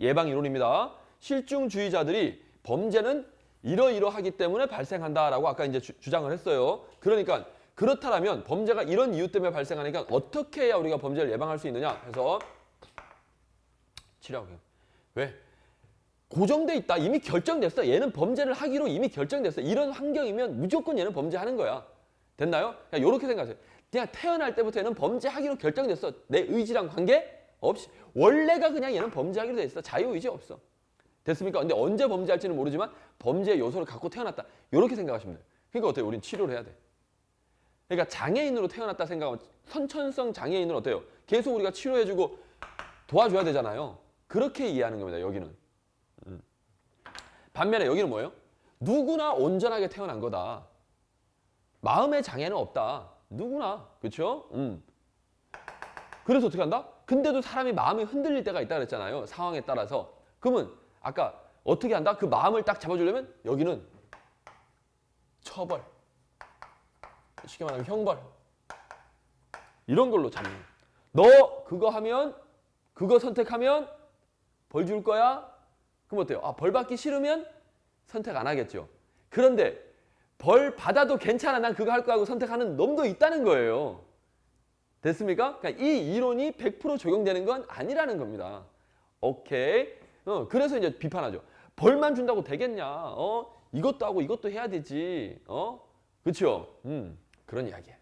예방 이론입니다. 실증주의자들이 범죄는 이러이러하기 때문에 발생한다라고 아까 이제 주장을 했어요. 그러니까 그렇다면 범죄가 이런 이유 때문에 발생하니까 어떻게 해야 우리가 범죄를 예방할 수 있느냐 해서 치료하고 왜? 고정돼 있다. 이미 결정됐어. 얘는 범죄를 하기로 이미 결정됐어. 이런 환경이면 무조건 얘는 범죄하는 거야. 됐나요? 그냥 이렇게 생각하세요. 그냥 태어날 때부터 얘는 범죄하기로 결정됐어. 내 의지랑 관계 없이. 원래가 그냥 얘는 범죄하기로 돼 있어. 자유의지 없어. 됐습니까? 근데 언제 범죄할지는 모르지만 범죄의 요소를 갖고 태어났다. 이렇게 생각하시면 돼요. 그러니까 어때요? 우린 치료를 해야 돼. 그러니까 장애인으로 태어났다 생각하면 선천성 장애인은 어때요? 계속 우리가 치료해주고 도와줘야 되잖아요. 그렇게 이해하는 겁니다. 여기는. 반면에 여기는 뭐예요? 누구나 온전하게 태어난 거다. 마음의 장애는 없다. 누구나. 그렇죠? 그래서 어떻게 한다? 근데도 사람이 마음이 흔들릴 때가 있다 그랬잖아요. 상황에 따라서. 그러면 아까 어떻게 한다? 그 마음을 딱 잡아주려면 여기는 처벌. 쉽게 말하면 형벌. 이런 걸로 잡는 거야. 너 그거 하면 그거 선택하면 벌 줄 거야? 그럼 어때요? 아, 벌 받기 싫으면 선택 안 하겠죠. 그런데 벌 받아도 괜찮아. 난 그거 할 거하고 선택하는 놈도 있다는 거예요. 됐습니까? 그러니까 이 이론이 100% 적용되는 건 아니라는 겁니다. 오케이. 그래서 이제 비판하죠. 벌만 준다고 되겠냐? 이것도 하고 이것도 해야 되지. 그렇죠? 그런 이야기예요.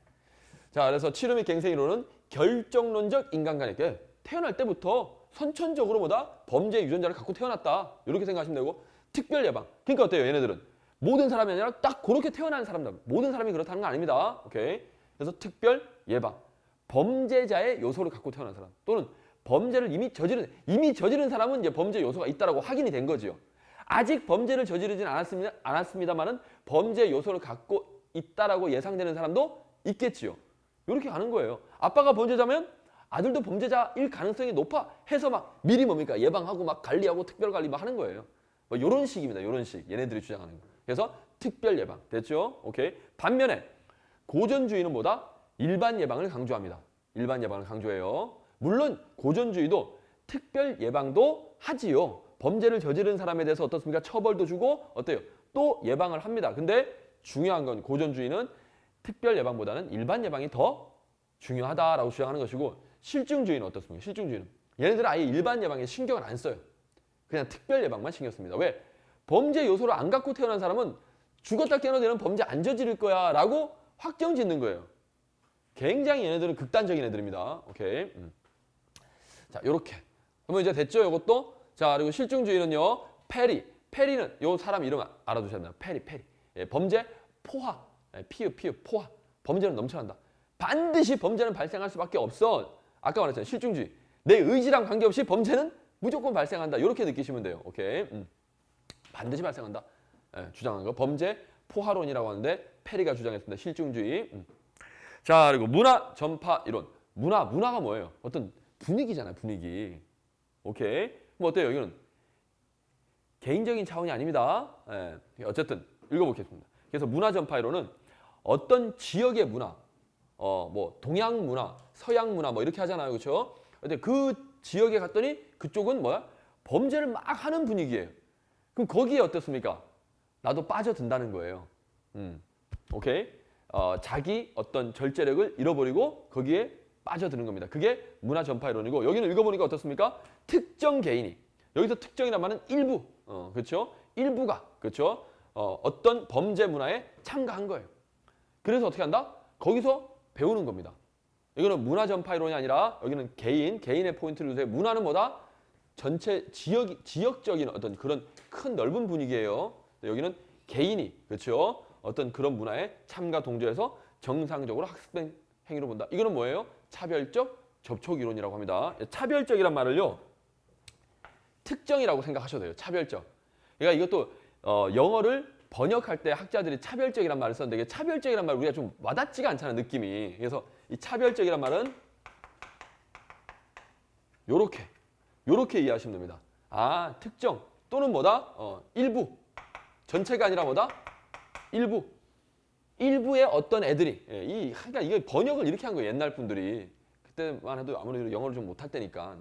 자, 그래서 치료 및 갱생 이론은 결정론적 인간관계. 태어날 때부터 선천적으로 뭐다? 범죄 유전자를 갖고 태어났다. 이렇게 생각하시면 되고 특별 예방. 그러니까 어때요? 얘네들은 모든 사람이 아니라 딱 그렇게 태어난 사람들. 모든 사람이 그렇다는 건 아닙니다. 오케이. 그래서 특별 예방. 범죄자의 요소를 갖고 태어난 사람 또는 범죄를 이미 저지른 사람은 이제 범죄 요소가 있다라고 확인이 된 거지요. 아직 범죄를 저지르진 않았습니다만은 범죄 요소를 갖고 있다라고 예상되는 사람도 있겠지요. 이렇게 가는 거예요. 아빠가 범죄자면 아들도 범죄자일 가능성이 높아 해서 막 미리 뭡니까 예방하고 막 관리하고 특별 관리 막 하는 거예요. 뭐 이런 식입니다. 이런 식 얘네들이 주장하는 거. 그래서 특별 예방 됐죠? 오케이. 반면에 고전주의는 뭐다? 일반 예방을 강조합니다. 일반 예방을 강조해요. 물론 고전주의도 특별 예방도 하지요. 범죄를 저지른 사람에 대해서 어떻습니까? 처벌도 주고 어때요? 또 예방을 합니다. 근데 중요한 건 고전주의는 특별 예방보다는 일반 예방이 더 중요하다라고 주장하는 것이고 실증주의는 어떻습니까? 실증주의는 얘네들은 아예 일반 예방에 신경을 안 써요. 그냥 특별 예방만 신경 씁니다. 왜? 범죄 요소를 안 갖고 태어난 사람은 죽었다 깨어나면 범죄 안 저지를 거야 라고 확정 짓는 거예요. 굉장히 얘네들은 극단적인 애들입니다. 오케이. 자, 요렇게. 그러면 이제 됐죠? 요것도. 자, 그리고 실증주의는요. 페리는 요 사람 이름 알아두셔야 됩니다. 페리. 예, 범죄 포화. 예, 피읍 포화. 범죄는 넘쳐난다. 반드시 범죄는 발생할 수밖에 없어. 아까 말했잖아요. 실증주의. 내 의지랑 관계없이 범죄는 무조건 발생한다. 이렇게 느끼시면 돼요. 오케이. 반드시 발생한다. 예, 주장한 거. 범죄 포화론이라고 하는데 페리가 주장했습니다. 실증주의. 자, 그리고 문화 전파 이론. 문화가 뭐예요? 어떤 분위기잖아요. 분위기. 오케이. 뭐 어때요? 이거는 개인적인 차원이 아닙니다. 예, 어쨌든 읽어보겠습니다. 그래서 문화 전파 이론은 어떤 지역의 문화, 뭐 동양 문화, 서양 문화 뭐 이렇게 하잖아요. 그렇죠? 근데 그 지역에 갔더니 그쪽은 뭐야? 범죄를 막 하는 분위기예요. 그럼 거기에 어떻습니까? 나도 빠져든다는 거예요. 오케이? 자기 어떤 절제력을 잃어버리고 거기에 빠져드는 겁니다. 그게 문화 전파 이론이고 여기는 읽어보니까 어떻습니까? 특정 개인이 여기서 특정이란 말은 일부, 그렇죠? 일부가 그렇죠? 어떤 범죄 문화에 참가한 거예요. 그래서 어떻게 한다? 거기서 배우는 겁니다. 이거는 문화 전파 이론이 아니라 여기는 개인의 포인트를 두세요. 문화는 뭐다? 전체 지역적인 어떤 그런 큰 넓은 분위기예요. 여기는 개인이 그렇죠? 어떤 그런 문화에 참가 동조해서 정상적으로 학습된 행위로 본다. 이거는 뭐예요? 차별적 접촉 이론이라고 합니다. 차별적이란 말을요. 특정이라고 생각하셔도 돼요. 차별적. 그러니까 이것도 영어를 번역할 때 학자들이 차별적이란 말을 썼는데 이게 차별적이란 말 우리가 좀 와닿지가 않잖아요. 느낌이. 그래서 이 차별적이란 말은 요렇게 이해하시면 됩니다. 아, 특정 또는 뭐다? 일부. 전체가 아니라 뭐다? 일부의 어떤 애들이 그러니까 이게 번역을 이렇게 한 거예요. 옛날 분들이 그때만 해도 아무래도 영어를 좀 못할 때니까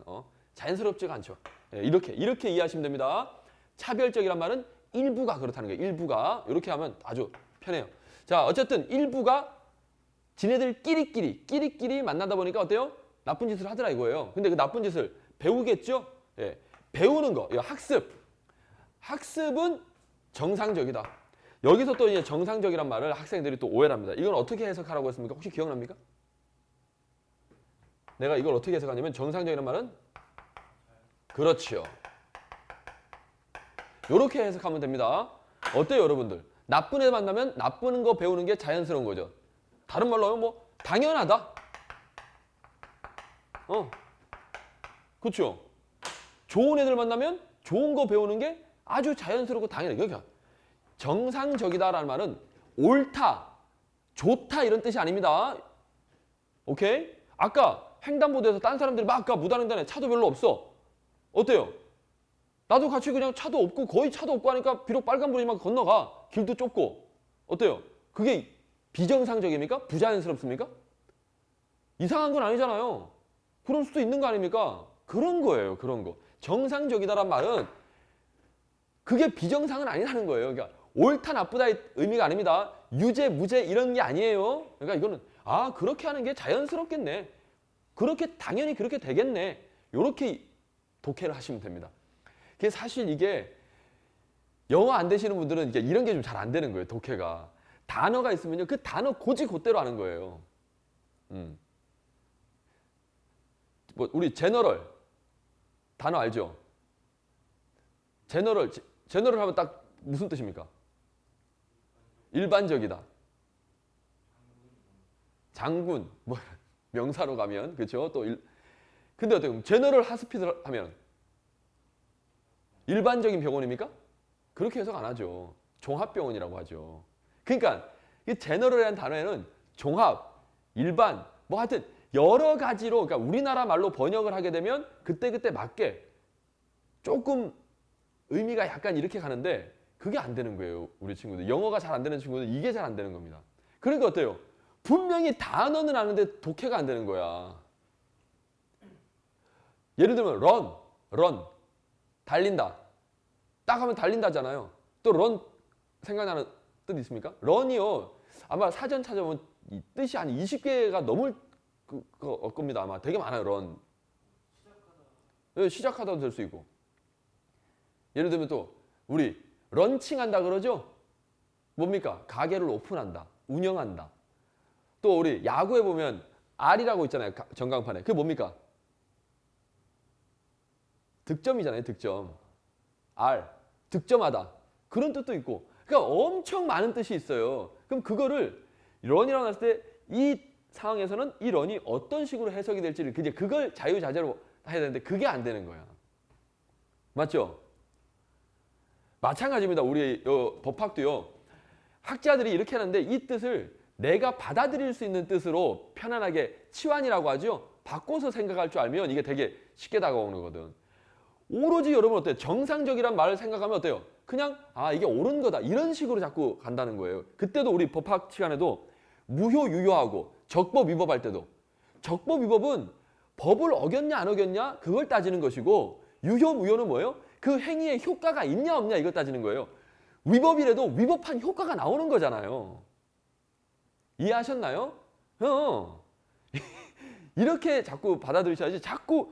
자연스럽지가 않죠. 이렇게 이해하시면 됩니다. 차별적이란 말은 일부가 그렇다는 거예요. 일부가 이렇게 하면 아주 편해요. 자, 어쨌든 일부가 지네들 끼리끼리 만나다 보니까 어때요? 나쁜 짓을 하더라 이거예요. 근데 그 나쁜 짓을 배우겠죠? 예, 배우는 거, 이거 학습은 정상적이다. 여기서 또 이제 정상적이란 말을 학생들이 또 오해를 합니다. 이건 어떻게 해석하라고 했습니까? 혹시 기억납니까? 내가 이걸 어떻게 해석하냐면 정상적이란 말은 그렇지요. 이렇게 해석하면 됩니다. 어때요, 여러분들? 나쁜 애 만나면 나쁜 거 배우는 게 자연스러운 거죠. 다른 말로 하면 뭐 당연하다. 그렇죠. 좋은 애들 만나면 좋은 거 배우는 게 아주 자연스럽고 당연해. 그러니까 정상적이다라는 말은 옳다, 좋다 이런 뜻이 아닙니다. 오케이? 아까 횡단보도에서 딴 사람들이 막 아까 무단횡단에 차도 별로 없어. 어때요? 나도 같이 그냥 차도 없고 거의 차도 없고 하니까 비록 빨간불이지만 건너가. 길도 좁고. 어때요? 그게 비정상적입니까? 부자연스럽습니까? 이상한 건 아니잖아요. 그럴 수도 있는 거 아닙니까? 그런 거예요. 그런 거. 정상적이다란 말은 그게 비정상은 아니라는 거예요. 그러니까 옳다 나쁘다의 의미가 아닙니다. 유죄 무죄 이런 게 아니에요. 그러니까 이거는 그렇게 하는 게 자연스럽겠네. 그렇게 당연히 그렇게 되겠네. 요렇게 독해를 하시면 됩니다. 그게 사실 이게 영어 안 되시는 분들은 이게 이런 게 좀 잘 안 되는 거예요. 독해가. 단어가 있으면요. 그 단어 곧대로 하는 거예요. 뭐 우리 제너럴 단어 알죠? 제너럴 하면 딱 무슨 뜻입니까? 일반적이다. 장군 뭐 명사로 가면 그렇죠? 근데 어때요? 제너럴 하스피털 하면 일반적인 병원입니까? 그렇게 해석 안 하죠. 종합병원이라고 하죠. 그러니까 이 제너럴이라는 단어에는 종합, 일반, 뭐 하여튼 여러 가지로 그러니까 우리나라 말로 번역을 하게 되면 그때그때 맞게 조금 의미가 약간 이렇게 가는데 그게 안 되는 거예요. 우리 친구들. 영어가 잘 안 되는 친구들 이게 잘 안 되는 겁니다. 그러니까 어때요? 분명히 단어는 아는데 독해가 안 되는 거야. 예를 들면 run, 달린다. 딱 하면 달린다잖아요. 또 run 생각나는 뜻 있습니까? run이요. 아마 사전 찾아보면 이 뜻이 한 20개가 넘을 겁니다. 아마 되게 많아요. run. 시작하다도 될 수 있고. 예를 들면 또 우리 런칭한다 그러죠? 뭡니까? 가게를 오픈한다. 운영한다. 또 우리 야구에 보면 R이라고 있잖아요. 전광판에. 그게 뭡니까? 득점이잖아요. 득점. R. 득점하다. 그런 뜻도 있고. 그러니까 엄청 많은 뜻이 있어요. 그럼 그거를 런이라고 했을 때 이 상황에서는 이 런이 어떤 식으로 해석이 될지를 이제 그걸 자유자재로 해야 되는데 그게 안 되는 거야. 맞죠? 마찬가지입니다. 우리 법학도요. 학자들이 이렇게 하는데 이 뜻을 내가 받아들일 수 있는 뜻으로 편안하게 치환이라고 하죠. 바꿔서 생각할 줄 알면 이게 되게 쉽게 다가오는 거거든. 오로지 여러분 어때요? 정상적이란 말을 생각하면 어때요? 그냥 이게 옳은 거다. 이런 식으로 자꾸 간다는 거예요. 그때도 우리 법학 시간에도 무효, 유효하고 적법, 위법할 때도 적법, 위법은 법을 어겼냐 안 어겼냐 그걸 따지는 것이고 유효, 무효는 뭐예요? 그 행위에 효과가 있냐 없냐 이걸 따지는 거예요. 위법이라도 위법한 효과가 나오는 거잖아요. 이해하셨나요? 이렇게 자꾸 받아들이셔야지 자꾸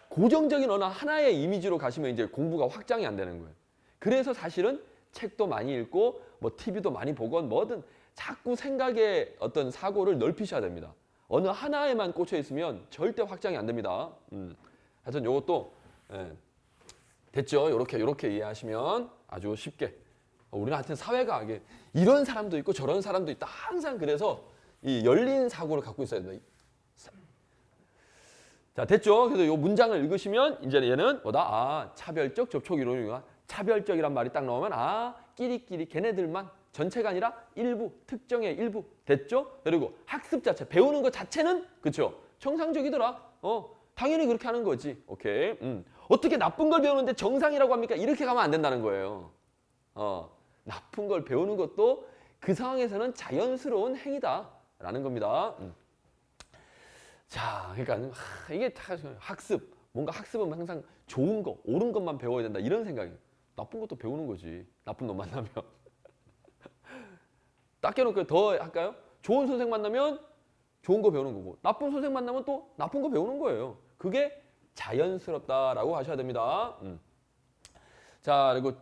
고정적인 어느 하나의 이미지로 가시면 이제 공부가 확장이 안 되는 거예요. 그래서 사실은 책도 많이 읽고 뭐 TV도 많이 보건 뭐든 자꾸 생각의 어떤 사고를 넓히셔야 됩니다. 어느 하나에만 꽂혀 있으면 절대 확장이 안 됩니다. 하여튼 요것도 됐죠? 요렇게 이해하시면 아주 쉽게. 우리는 하여튼 사회가 이런 사람도 있고 저런 사람도 있다. 항상 그래서 이 열린 사고를 갖고 있어야 된다. 자, 됐죠? 그래서 요 문장을 읽으시면 이제 얘는 뭐다? 차별적 접촉 이론이구나. 차별적이란 말이 딱 나오면 끼리끼리 걔네들만 전체가 아니라 일부, 특정의 일부. 됐죠? 그리고 학습 자체, 배우는 것 자체는 그렇죠? 정상적이더라. 당연히 그렇게 하는 거지. 오케이. 어떻게 나쁜 걸 배우는데 정상이라고 합니까? 이렇게 가면 안 된다는 거예요. 나쁜 걸 배우는 것도 그 상황에서는 자연스러운 행위다라는 겁니다. 자, 그러니까 이게 다 학습, 뭔가 학습은 항상 좋은 거, 옳은 것만 배워야 된다 이런 생각이에요. 나쁜 것도 배우는 거지. 나쁜 놈 만나면. 딱 해놓고 더 할까요? 좋은 선생 만나면 좋은 거 배우는 거고 나쁜 선생 만나면 또 나쁜 거 배우는 거예요. 그게 자연스럽다라고 하셔야 됩니다. 자, 그리고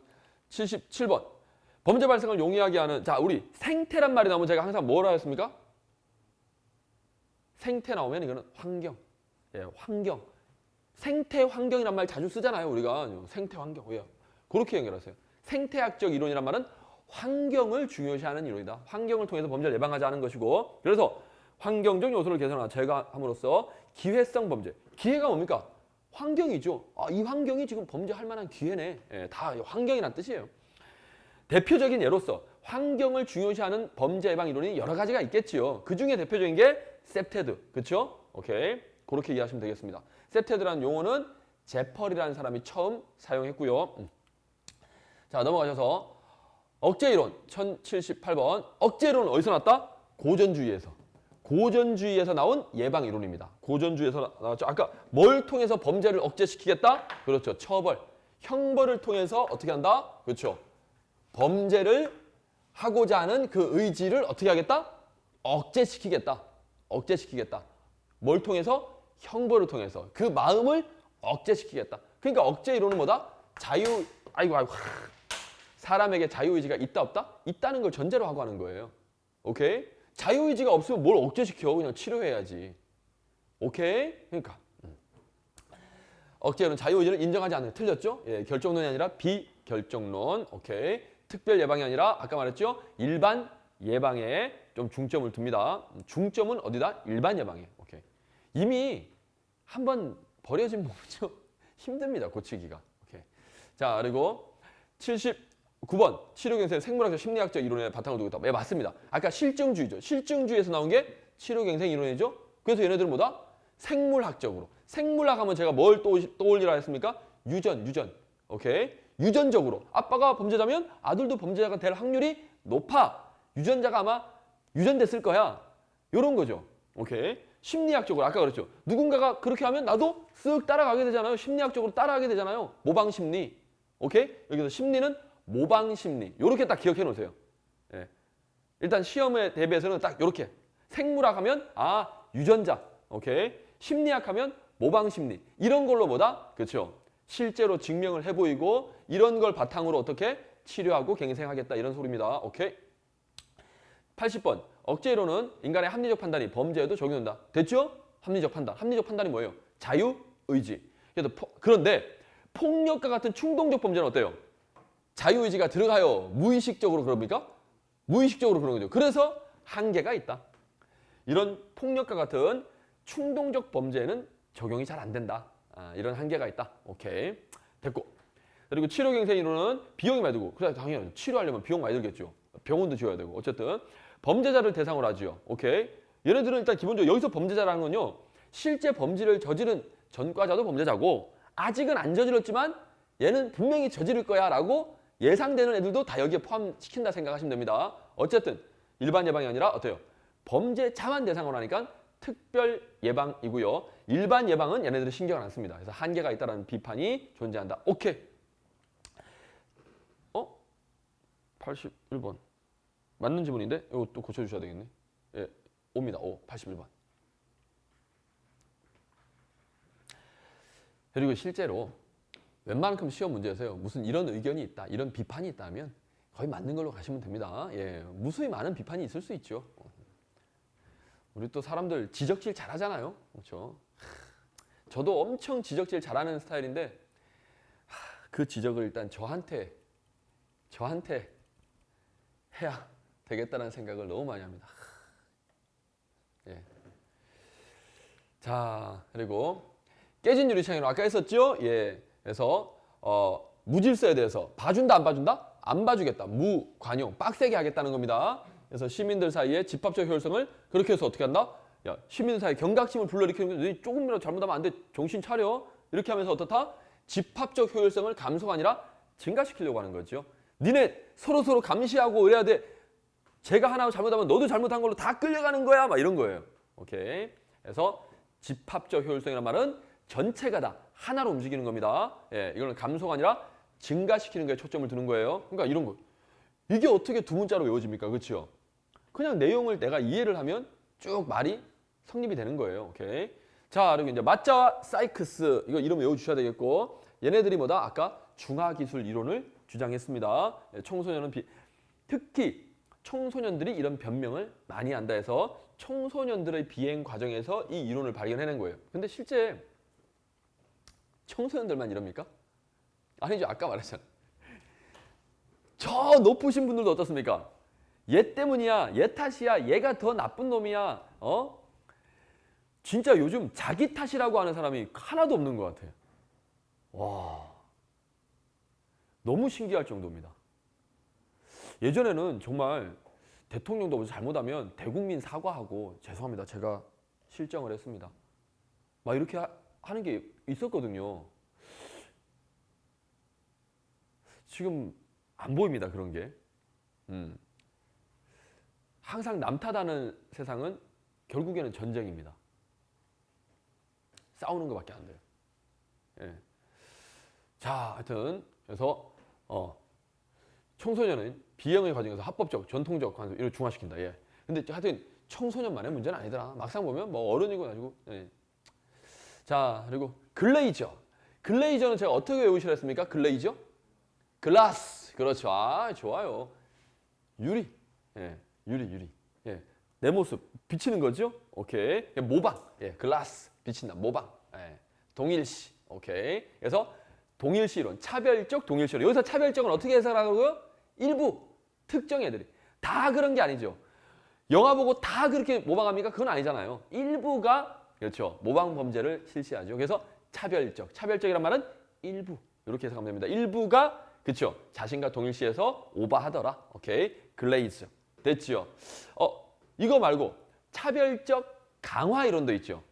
77번. 범죄 발생을 용이하게 하는 우리 생태란 말이 나오면 제가 항상 뭐라 했습니까? 생태 나오면 이거는 환경. 예, 환경. 생태 환경이란 말 자주 쓰잖아요. 우리가 생태 환경. 그렇게 연결하세요. 생태학적 이론이란 말은 환경을 중요시하는 이론이다. 환경을 통해서 범죄를 예방하지 않은 것이고 그래서 환경적 요소를 개선하고 제거함으로써 기회성 범죄. 기회가 뭡니까? 환경이죠. 이 환경이 지금 범죄할 만한 기회네. 예, 다 환경이란 뜻이에요. 대표적인 예로서 환경을 중요시하는 범죄 예방 이론이 여러 가지가 있겠지요. 그 중에 대표적인 게 셉테드. 그렇죠? 오케이. 그렇게 이해하시면 되겠습니다. 셉테드라는 용어는 제펄이라는 사람이 처음 사용했고요. 자, 넘어가셔서 억제이론 1078번. 억제이론은 어디서 났다? 고전주의에서. 고전주의에서 나온 예방 이론입니다. 고전주의에서 나왔죠. 아까 뭘 통해서 범죄를 억제시키겠다? 그렇죠. 처벌. 형벌을 통해서 어떻게 한다? 그렇죠. 범죄를 하고자 하는 그 의지를 어떻게 하겠다? 억제시키겠다. 억제시키겠다. 뭘 통해서? 형벌을 통해서. 그 마음을 억제시키겠다. 그러니까 억제 이론은 뭐다? 아이고. 사람에게 자유의지가 있다 없다? 있다는 걸 전제로 하고 하는 거예요. 오케이? 자유의지가 없으면 뭘 억제시켜? 그냥 치료해야지. 오케이? 그러니까 억제는 자유의지를 인정하지 않는. 틀렸죠? 예, 결정론이 아니라 비결정론. 오케이? 특별 예방이 아니라 아까 말했죠? 일반 예방에 좀 중점을 둡니다. 중점은 어디다? 일반 예방에. 오케이. 이미 한번 버려진 몸이죠. 힘듭니다. 고치기가. 오케이. 자, 그리고 79번 치료경생 생물학적 심리학적 이론의 바탕을 두고 있다. 예, 맞습니다. 아까 실증주의죠. 실증주의에서 나온 게 치료경생 이론이죠. 그래서 얘네들은 뭐다? 생물학적으로. 생물학 하면 제가 뭘 떠올리라 했습니까? 유전. 오케이. 유전적으로. 아빠가 범죄자면 아들도 범죄자가 될 확률이 높아. 유전자가 아마 유전됐을 거야. 이런 거죠. 오케이. 심리학적으로 아까 그랬죠. 누군가가 그렇게 하면 나도 쓱 따라가게 되잖아요. 심리학적으로 따라하게 되잖아요. 모방심리. 오케이. 여기서 심리는 모방심리. 이렇게 딱 기억해 놓으세요. 예. 일단 시험에 대비해서는 딱 이렇게. 생물학 하면 유전자. 오케이. 심리학 하면 모방심리. 이런 걸로 뭐다? 그렇죠. 실제로 증명을 해보이고 이런 걸 바탕으로 어떻게 치료하고 갱생하겠다 이런 소리입니다. 오케이. 80번. 억제이론은 인간의 합리적 판단이 범죄에도 적용된다. 됐죠? 합리적 판단. 합리적 판단이 뭐예요? 자유의지. 그런데 폭력과 같은 충동적 범죄는 어때요? 자유의지가 들어가요. 무의식적으로 그럽니까? 무의식적으로 그런 거죠. 그래서 한계가 있다. 이런 폭력과 같은 충동적 범죄는 적용이 잘 안 된다. 이런 한계가 있다. 오케이. 됐고. 그리고 치료경생 이론은 비용이 많이 들고. 그래 당연히 치료하려면 비용 많이 들겠죠. 병원도 지어야 되고. 어쨌든 범죄자를 대상으로 하지요. 오케이. 얘네들은 일단 기본적으로 여기서 범죄자라는 건요. 실제 범죄를 저지른 전과자도 범죄자고 아직은 안 저질렀지만 얘는 분명히 저지를 거야 라고 예상되는 애들도 다 여기에 포함시킨다 생각하시면 됩니다. 어쨌든 일반 예방이 아니라 어때요? 범죄자만 대상으로 하니까 특별 예방이고요. 일반 예방은 얘네들이 신경을 안 씁니다. 그래서 한계가 있다는 비판이 존재한다. 오케이. 81번. 맞는 지문인데? 이거 또 고쳐주셔야 되겠네. 예, 5입니다. 5, 81번. 그리고 실제로 웬만큼 시험 문제에서요. 무슨 이런 의견이 있다, 이런 비판이 있다면 거의 맞는 걸로 가시면 됩니다. 예, 무수히 많은 비판이 있을 수 있죠. 우리 또 사람들 지적질 잘하잖아요. 그렇죠? 저도 엄청 지적질 잘하는 스타일인데 그 지적을 일단 저한테 해야 되겠다는 생각을 너무 많이 합니다. 예. 자, 그리고 깨진 유리창으로 아까 했었죠? 예. 그래서 무질서에 대해서 봐준다 안 봐준다? 안 봐주겠다. 무관용 빡세게 하겠다는 겁니다. 그래서 시민들 사이에 집합적 효율성을 그렇게 해서 어떻게 한다? 야, 시민들 사이에 경각심을 불러일으키는 게 너희 조금이라도 잘못하면 안 돼. 정신 차려. 이렇게 하면서 어떻다? 집합적 효율성을 감소가 아니라 증가시키려고 하는 거죠. 니네 서로 감시하고 이래야 돼. 제가 하나 잘못하면 너도 잘못한 걸로 다 끌려가는 거야. 막 이런 거예요. 오케이. 그래서 집합적 효율성이라는 말은 전체가 다 하나로 움직이는 겁니다. 예, 이거는 감소가 아니라 증가시키는 거에 초점을 두는 거예요. 그러니까 이런 거. 이게 어떻게 두 문자로 외워집니까? 그렇죠? 그냥 내용을 내가 이해를 하면 쭉 말이 성립이 되는 거예요. 오케이. 자, 그리고 이제 마자와 사이크스 이거 이름 외워주셔야 되겠고 얘네들이 뭐다? 아까 중화기술 이론을 주장했습니다. 청소년은 특히 청소년들이 이런 변명을 많이 한다 해서 청소년들의 비행 과정에서 이 이론을 발견해낸 거예요. 근데 실제 청소년들만 이럽니까? 아니죠. 아까 말했잖아. 저 높으신 분들도 어떻습니까? 얘 때문이야. 얘 탓이야. 얘가 더 나쁜 놈이야. 진짜 요즘 자기 탓이라고 하는 사람이 하나도 없는 것 같아요. 와, 너무 신기할 정도입니다. 예전에는 정말 대통령도 잘못하면 대국민 사과하고 죄송합니다. 제가 실정을 했습니다. 막 이렇게 하는 게 있었거든요. 지금 안 보입니다. 그런 게. 항상 남 탓하는 세상은 결국에는 전쟁입니다. 싸우는 것밖에 안 돼요. 예. 자, 하여튼 그래서 청소년은 비행의 과정에서 합법적, 전통적 관습 이걸 중화시킨다. 예. 근데 하여튼 청소년만의 문제는 아니더라. 막상 보면 뭐 어른이고 가지고. 예. 자, 그리고 글레이저. 글레이저는 제가 어떻게 외우시라 했습니까? 글레이저? 글라스. 그렇죠. 아, 좋아요. 유리. 예, 유리. 예, 내 모습 비치는 거죠? 오케이. 모방. 예, 글라스. 비친다. 모방. 예, 동일시. 오케이. 그래서 동일시 이론, 차별적 동일시 이론. 여기서 차별적은 어떻게 해석하고요? 일부 특정 애들이. 다 그런 게 아니죠. 영화 보고 다 그렇게 모방합니까? 그건 아니잖아요. 일부가 그렇죠. 모방 범죄를 실시하죠. 그래서 차별적. 차별적이란 말은 일부. 이렇게 해석하면 됩니다. 일부가 그렇죠. 자신과 동일시해서 오버하더라. 오케이. 글레이즈. 됐지요. 이거 말고 차별적 강화 이론도 있죠.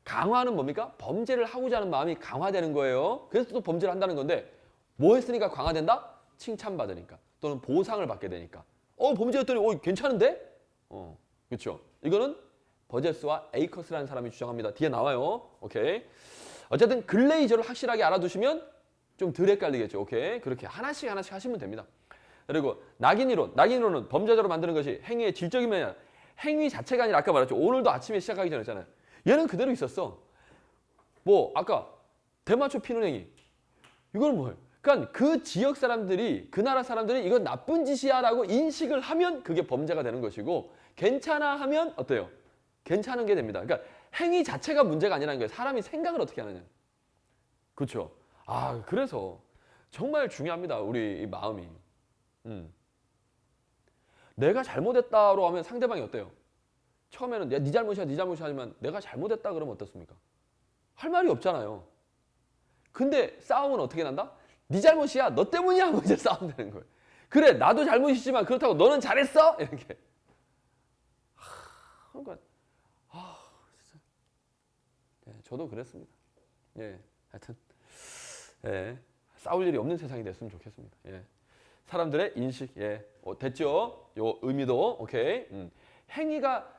강화는 뭡니까? 범죄를 하고자 하는 마음이 강화되는 거예요. 그래서 또 범죄를 한다는 건데 뭐 했으니까 강화된다? 칭찬받으니까. 또는 보상을 받게 되니까. 범죄했더니 괜찮은데? 그렇죠. 이거는 버제스와 에이커스라는 사람이 주장합니다. 뒤에 나와요. 오케이. 어쨌든 글레이저를 확실하게 알아두시면 좀 덜 헷갈리겠죠. 오케이. 그렇게 하나씩 하시면 됩니다. 그리고 낙인이론. 낙인이론은 범죄자로 만드는 것이 행위의 질적인 면이 아니라 행위 자체가 아니라 아까 말했죠. 오늘도 아침에 시작하기 전에 했잖아요. 얘는 그대로 있었어. 뭐 아까 대마초 피는 행위. 이거는 뭐예요? 그러니까 그 지역 사람들이 그 나라 사람들이 이건 나쁜 짓이야 라고 인식을 하면 그게 범죄가 되는 것이고 괜찮아 하면 어때요? 괜찮은 게 됩니다. 그러니까 행위 자체가 문제가 아니라는 거예요. 사람이 생각을 어떻게 하느냐. 그렇죠. 그래서 정말 중요합니다. 우리 이 마음이. 내가 잘못했다로 하면 상대방이 어때요? 처음에는 네 잘못이야 하지만 내가 잘못했다 그러면 어떻습니까? 할 말이 없잖아요. 근데 싸움은 어떻게 난다? 네 잘못이야 너 때문이야 하고 이제 싸움 되는 거예요. 그래 나도 잘못이지만 그렇다고 너는 잘했어? 이렇게. 그러니까 진짜. 네, 저도 그랬습니다. 예, 하여튼 싸울 일이 없는 세상이 됐으면 좋겠습니다. 예. 사람들의 인식, 됐죠? 요 의미도 오케이. 행위가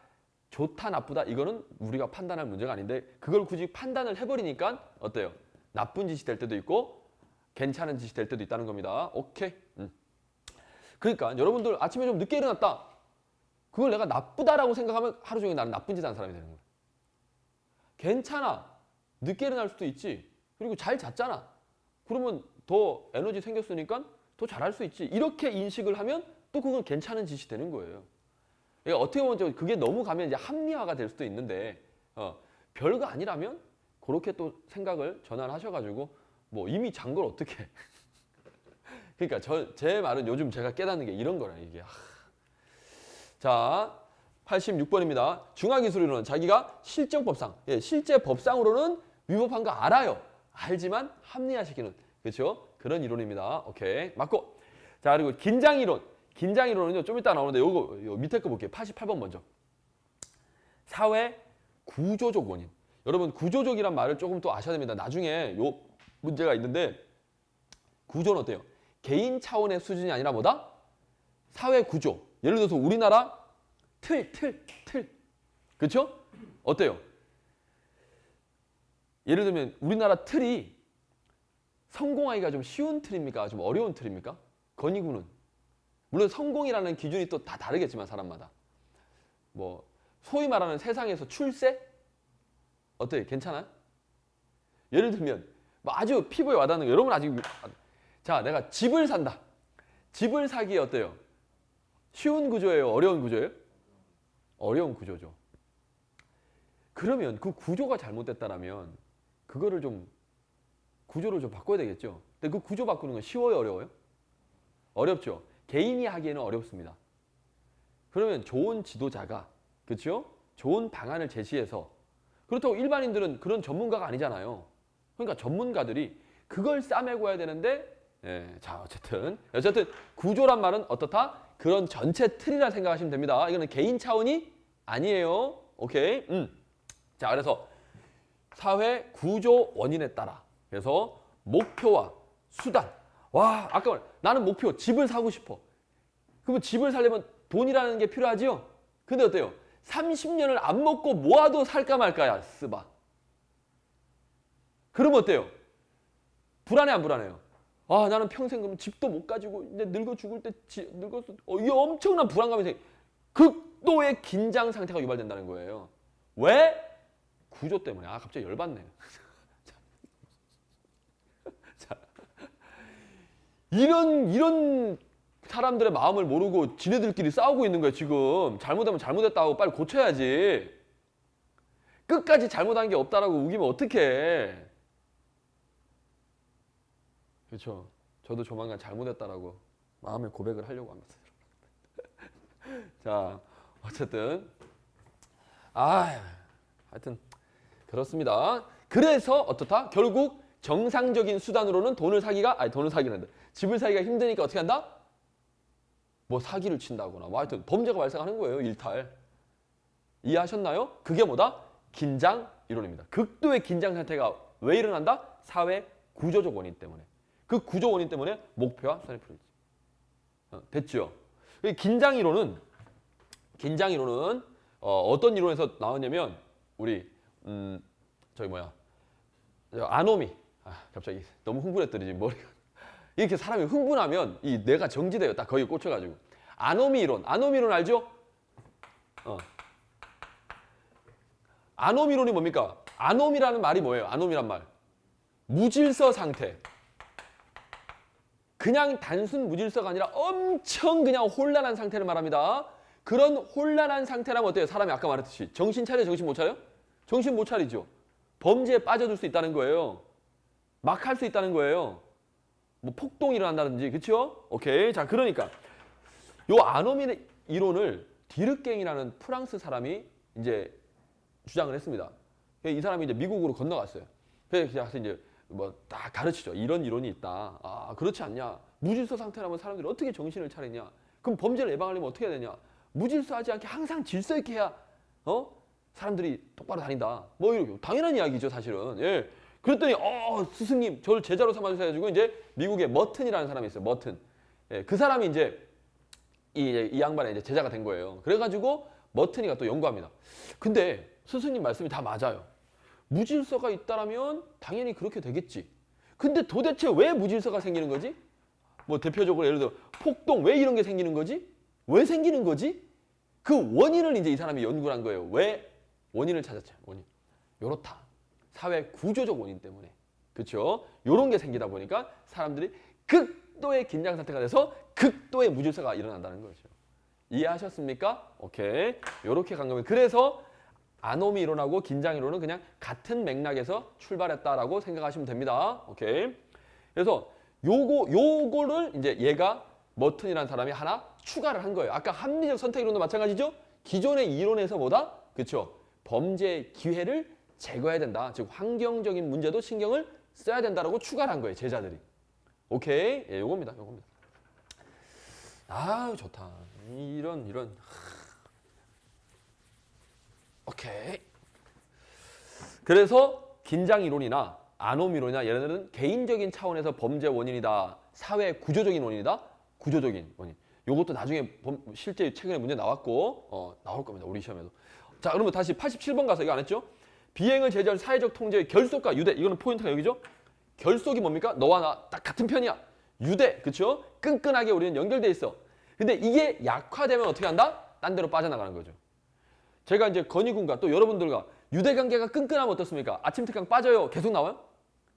좋다 나쁘다 이거는 우리가 판단할 문제가 아닌데 그걸 굳이 판단을 해버리니까 어때요? 나쁜 짓이 될 때도 있고 괜찮은 짓이 될 때도 있다는 겁니다. 오케이. 그러니까 여러분들 아침에 좀 늦게 일어났다. 그걸 내가 나쁘다라고 생각하면 하루 종일 나는 나쁜 짓 하는 사람이 되는 거예요. 괜찮아. 늦게 일어날 수도 있지. 그리고 잘 잤잖아. 그러면 더 에너지 생겼으니까 더 잘할 수 있지. 이렇게 인식을 하면 또 그건 괜찮은 짓이 되는 거예요. 그러니까 어떻게 보면 그게 너무 가면 이제 합리화가 될 수도 있는데 별거 아니라면 그렇게 또 생각을 전환하셔가지고 뭐 이미 잔 걸 어떻게 그러니까 제 말은 요즘 제가 깨닫는 게 이런 거라 이게. 자 86번입니다. 중화기술이론은 자기가 실적 법상, 실제 법상으로는 위법한 거 알아요. 알지만 합리화시키는 그렇죠? 그런 이론입니다. 오케이 맞고. 자 그리고 긴장이론. 긴장이론은요 좀 이따 나오는데 요거 밑에 거 볼게요. 88번 먼저. 사회 구조적 원인. 여러분 구조적이란 말을 조금 또 아셔야 됩니다. 나중에 요 문제가 있는데 구조는 어때요? 개인 차원의 수준이 아니라 뭐다? 사회 구조. 예를 들어서 우리나라 틀. 그렇죠? 어때요? 예를 들면 우리나라 틀이 성공하기가 좀 쉬운 틀입니까? 좀 어려운 틀입니까? 건의구는. 물론 성공이라는 기준이 또 다 다르겠지만 사람마다. 뭐 소위 말하는 세상에서 출세? 어때요? 괜찮아요? 예를 들면 뭐 아주 피부에 와닿는 거. 여러분 아직 자 내가 집을 산다. 집을 사기에 어때요? 쉬운 구조예요? 어려운 구조예요? 어려운 구조죠. 그러면 그 구조가 잘못됐다라면 그거를 좀 구조를 좀 바꿔야 되겠죠. 근데 그 구조 바꾸는 건 쉬워요? 어려워요? 어렵죠. 개인이 하기에는 어렵습니다. 그러면 좋은 지도자가 그렇죠? 좋은 방안을 제시해서 그렇다고 일반인들은 그런 전문가가 아니잖아요. 그러니까 전문가들이 그걸 싸매고 해야 되는데 자 어쨌든 구조란 말은 어떻다? 그런 전체 틀이라 생각하시면 됩니다. 이거는 개인 차원이 아니에요. 오케이. 자 그래서 사회 구조 원인에 따라 그래서 목표와 수단. 와 아까 나는 목표 집을 사고 싶어. 그러면 집을 살려면 돈이라는 게 필요하지요. 근데 어때요? 30년을 안 먹고 모아도 살까 말까야 쓰바. 그러면 어때요? 불안해 안 불안해요? 나는 평생 그럼 집도 못 가지고 이제 늙어 죽을 때 늙어서 이게 엄청난 불안감이 생겨. 극도의 긴장 상태가 유발된다는 거예요. 왜? 구조 때문에. 갑자기 열받네. 이런 사람들의 마음을 모르고 지네들끼리 싸우고 있는 거예요, 지금. 잘못하면 잘못했다고 빨리 고쳐야지. 끝까지 잘못한 게 없다라고 우기면 어떡해. 그렇죠. 저도 조만간 잘못했다라고 마음의 고백을 하려고 합니다. 자, 어쨌든 하여튼 그렇습니다. 그래서 어떻다? 결국 정상적인 수단으로는 돈을 사기는데 집을 사기가 힘드니까 어떻게 한다? 뭐 사기를 친다거나 뭐 하여튼 범죄가 발생하는 거예요. 일탈. 이해하셨나요? 그게 뭐다? 긴장 이론입니다. 극도의 긴장 상태가 왜 일어난다? 사회 구조적 원인 때문에. 그 구조 원인 때문에 목표와 선입견이 됐죠? 긴장 이론은 어떤 이론에서 나왔냐면 우리 아노미. 갑자기 너무 흥분했더니 지금 머리가 이렇게 사람이 흥분하면 이 뇌가 정지돼요. 딱 거기 꽂혀가지고. 아노미 이론 알죠? 아노미 이론이 뭡니까? 아노미라는 말이 뭐예요? 아노미란 말. 무질서 상태. 그냥 단순 무질서가 아니라 엄청 그냥 혼란한 상태를 말합니다. 그런 혼란한 상태라면 어때요? 사람이 아까 말했듯이 정신 차려, 정신 못 차려? 정신 못 차리죠. 범죄에 빠져들 수 있다는 거예요. 막 할 수 있다는 거예요. 뭐 폭동이 일어난다든지, 그렇죠? 오케이. 자, 그러니까 요 아노미 이론을 디르갱이라는 프랑스 사람이 이제 주장을 했습니다. 이 사람이 이제 미국으로 건너갔어요. 그래서 이제 뭐 딱 가르치죠. 이런 이론이 있다. 아, 그렇지 않냐? 무질서 상태라면 사람들이 어떻게 정신을 차리냐? 그럼 범죄를 예방하려면 어떻게 해야 되냐? 무질서하지 않게 항상 질서 있게 해야 사람들이 똑바로 다닌다. 뭐 이렇게 당연한 이야기죠, 사실은. 예. 그랬더니 스승님 저를 제자로 삼아주셔 가지고 이제 미국에 머튼이라는 사람이 있어요. 머튼. 예, 그 사람이 이제 이 양반의 이제 제자가 된 거예요. 그래가지고 머튼이가 또 연구합니다. 근데 스승님 말씀이 다 맞아요. 무질서가 있다라면 당연히 그렇게 되겠지. 근데 도대체 왜 무질서가 생기는 거지? 뭐 대표적으로 예를 들어 폭동 왜 이런 게 생기는 거지? 왜 생기는 거지? 그 원인을 이제 이 사람이 연구를 한 거예요. 왜? 원인을 찾았죠. 원인. 요렇다. 사회 구조적 원인 때문에. 그렇죠? 요런 게 생기다 보니까 사람들이 극도의 긴장 상태가 돼서 극도의 무질서가 일어난다는 거죠. 이해하셨습니까? 오케이. 요렇게 간 거면 그래서 아노미 이론하고 긴장 이론은 그냥 같은 맥락에서 출발했다라고 생각하시면 됩니다. 오케이. 그래서 요거를 이제 얘가 머튼이라는 사람이 하나 추가를 한 거예요. 아까 합리적 선택 이론도 마찬가지죠. 기존의 이론에서보다 그렇죠. 범죄 기회를 제거해야 된다. 즉 환경적인 문제도 신경을 써야 된다라고 추가를 한 거예요. 제자들이. 오케이. 예, 요겁니다. 아우 좋다. 이런. 오케이. 그래서 긴장 이론이나 아노미 이론이나 얘네들은 개인적인 차원에서 범죄 원인이다. 사회 구조적인 원인이다. 구조적인 원인. 요것도 나중에 실제 최근에 문제 나왔고 나올 겁니다. 우리 시험에도. 자, 그러면 다시 87번 가서 이거 안 했죠? 비행을 제재할 사회적 통제의 결속과 유대. 이거는 포인트가 여기죠? 결속이 뭡니까? 너와 나 딱 같은 편이야. 유대. 그렇죠? 끈끈하게 우리는 연결돼 있어. 근데 이게 약화되면 어떻게 한다? 딴 데로 빠져나가는 거죠. 제가 이제 건희군과 또 여러분들과 유대관계가 끈끈하면 어떻습니까? 아침 특강 빠져요. 계속 나와요?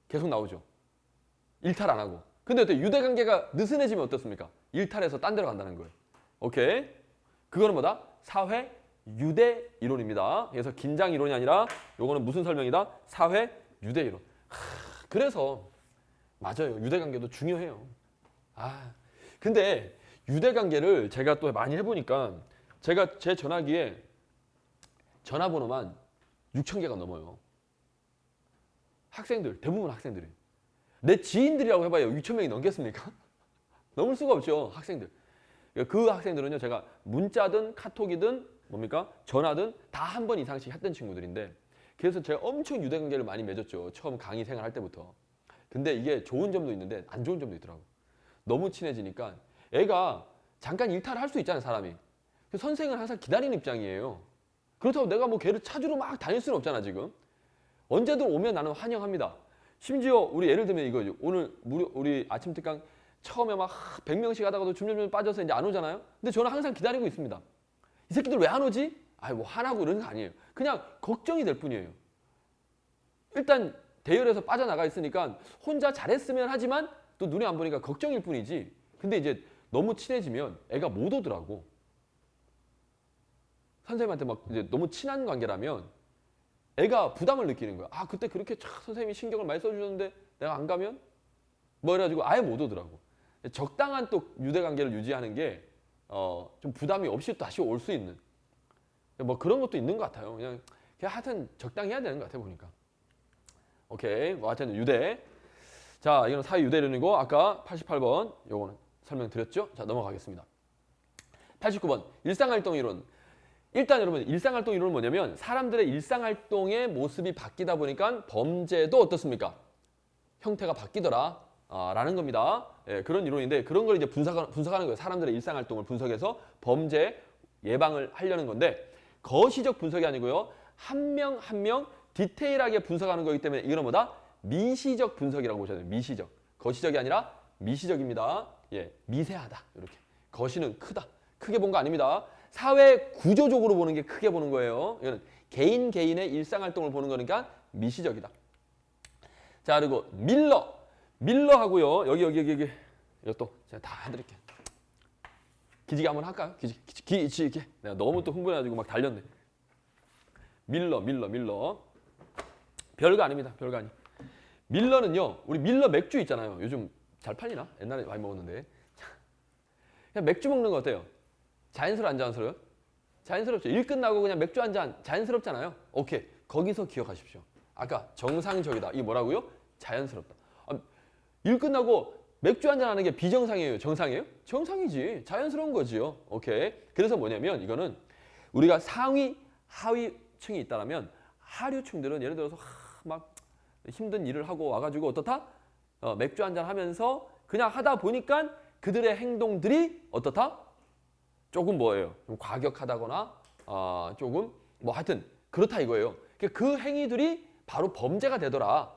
계속 나오죠. 일탈 안 하고. 근데 어때? 유대관계가 느슨해지면 어떻습니까? 일탈해서 딴 데로 간다는 거예요. 오케이? 그거는 뭐다? 사회 유대 이론입니다. 그래서 긴장 이론이 아니라 요거는 무슨 설명이다? 사회 유대 이론. 그래서 맞아요. 유대관계도 중요해요. 근데 유대관계를 제가 또 많이 해보니까 제가 제 전화기에 전화번호만 6,000개가 넘어요. 학생들, 대부분 학생들이. 내 지인들이라고 해봐야 6,000명이 넘겠습니까? 넘을 수가 없죠. 학생들. 그 학생들은요. 제가 문자든 카톡이든 뭡니까? 전화든 다 한 번 이상씩 했던 친구들인데 그래서 제가 엄청 유대관계를 많이 맺었죠. 처음 강의 생활할 때부터. 근데 이게 좋은 점도 있는데 안 좋은 점도 있더라고요. 너무 친해지니까 애가 잠깐 일탈을 할 수 있잖아요. 사람이. 선생은 항상 기다리는 입장이에요. 그렇다고 내가 뭐 걔를 찾으러 막 다닐 수는 없잖아 지금. 언제든 오면 나는 환영합니다. 심지어 우리 예를 들면 이거죠. 오늘 우리 아침 특강 처음에 막 100명씩 하다가도 점점 빠져서 이제 안 오잖아요. 근데 저는 항상 기다리고 있습니다. 이 새끼들 왜 안 오지? 뭐 화나고 이러는 거 아니에요. 그냥 걱정이 될 뿐이에요. 일단 대열에서 빠져나가 있으니까 혼자 잘했으면 하지만 또 눈에 안 보니까 걱정일 뿐이지. 근데 이제 너무 친해지면 애가 못 오더라고. 선생님한테 막 이제 너무 친한 관계라면 애가 부담을 느끼는 거야. 아, 그때 그렇게 선생님이 신경을 많이 써주셨는데 내가 안 가면? 뭐 이래가지고 아예 못 오더라고. 적당한 또 유대관계를 유지하는 게 좀 부담이 없이 다시 올 수 있는 뭐 그런 것도 있는 것 같아요. 그냥 하여튼 적당히 해야 되는 것 같아요, 보니까. 오케이. 뭐 하여튼 유대. 자, 이건 사회 유대론이고 아까 88번 요거는 설명드렸죠? 자, 넘어가겠습니다. 89번 일상활동 이론. 일단 여러분 일상활동 이론은 뭐냐면 사람들의 일상활동의 모습이 바뀌다 보니까 범죄도 어떻습니까? 형태가 바뀌더라 라는 겁니다. 예, 그런 이론인데 그런 걸 이제 분석하는 거예요. 사람들의 일상활동을 분석해서 범죄 예방을 하려는 건데 거시적 분석이 아니고요. 한 명 한 명 디테일하게 분석하는 거기 때문에 이거는 뭐다? 미시적 분석이라고 보셔야 돼요. 미시적. 거시적이 아니라 미시적입니다. 예, 미세하다. 이렇게. 거시는 크다. 크게 본 거 아닙니다. 사회 구조적으로 보는 게 크게 보는 거예요. 이거는 개인 개인의 일상활동을 보는 거니까 미시적이다. 자, 그리고 밀러하고요. 여기 이거 또 제가 다 해드릴게요. 기지개 한번 할까요? 기지개. 내가 너무 또 흥분해가지고 막 달렸네. 밀러. 별거 아닙니다. 별거 아니. 밀러는요. 우리 밀러 맥주 있잖아요. 요즘 잘 팔리나? 옛날에 많이 먹었는데. 그냥 맥주 먹는 거 어때요? 자연스러워 안 자연스러워요? 자연스럽죠. 일 끝나고 그냥 맥주 한 잔 자연스럽잖아요. 오케이. 거기서 기억하십시오. 아까 정상적이다. 이게 뭐라고요? 자연스럽다. 일 끝나고 맥주 한 잔 하는 게 비정상이에요? 정상이에요? 정상이지. 자연스러운 거지요. 오케이. 그래서 뭐냐면 이거는 우리가 상위, 하위층이 있다면 하류층들은 예를 들어서 막 힘든 일을 하고 와가지고 어떻다? 맥주 한 잔 하면서 그냥 하다 보니까 그들의 행동들이 어떻다? 조금 뭐예요? 좀 과격하다거나 조금 뭐 하여튼 그렇다 이거예요. 그 행위들이 바로 범죄가 되더라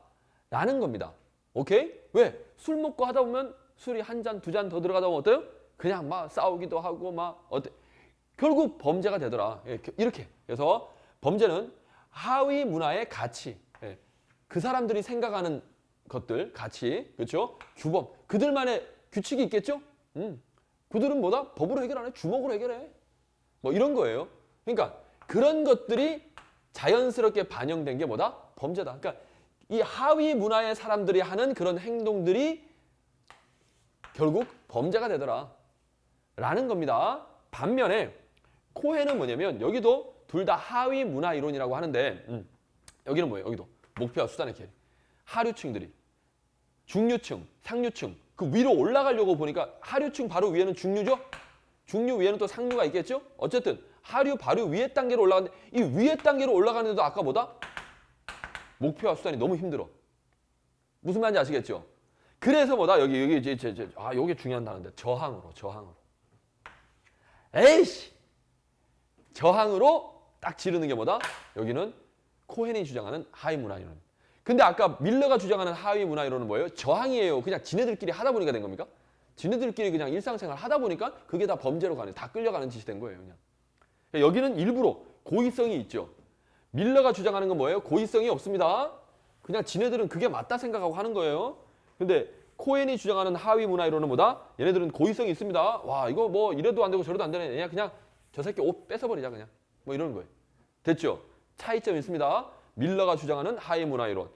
라는 겁니다. 오케이? 왜? 술 먹고 하다 보면 술이 한 잔, 두 잔 더 들어가다 보면 어때요? 그냥 막 싸우기도 하고 막 결국 범죄가 되더라. 이렇게. 그래서 범죄는 하위 문화의 가치, 그 사람들이 생각하는 것들, 가치, 그렇죠? 규범, 그들만의 규칙이 있겠죠? 그들은 뭐다? 법으로 해결 안 해. 주먹으로 해결해. 뭐 이런 거예요. 그러니까 그런 것들이 자연스럽게 반영된 게 뭐다? 범죄다. 그러니까 이 하위 문화의 사람들이 하는 그런 행동들이 결국 범죄가 되더라 라는 겁니다. 반면에 코헨은 뭐냐면 여기도 둘 다 하위 문화 이론이라고 하는데 여기는 뭐예요? 여기도 목표와 수단의 계리. 하류층들이 중류층, 상류층 그 위로 올라가려고 보니까 하류층 바로 위에는 중류죠? 중류 위에는 또 상류가 있겠죠? 어쨌든 하류 바로 위에 단계로 올라가는데 이 위에 단계로 올라가는데도 아까 뭐다? 목표와 수단이 너무 힘들어. 무슨 말인지 아시겠죠? 그래서 뭐다? 여기 이제 요게 중요한 단어인데 저항으로. 에이씨! 저항으로 딱 지르는 게 뭐다? 여기는 코헨이 주장하는 하위 문화 이론. 근데 아까 밀러가 주장하는 하위 문화 이론은 뭐예요? 저항이에요. 그냥 지네들끼리 하다 보니까 된 겁니까? 지네들끼리 그냥 일상생활 하다 보니까 그게 다 범죄로 가는, 다 끌려가는 짓이 된 거예요, 그냥. 여기는 일부러 고의성이 있죠. 밀러가 주장하는 건 뭐예요? 고의성이 없습니다. 그냥 지네들은 그게 맞다 생각하고 하는 거예요. 근데 코헨이 주장하는 하위 문화 이론은 뭐다? 얘네들은 고의성이 있습니다. 와, 이거 뭐 이래도 안 되고 저래도 안 되네. 그냥 저 새끼 옷 뺏어버리자 그냥. 뭐 이러는 거예요. 됐죠? 차이점이 있습니다. 밀러가 주장하는 하위 문화 이론,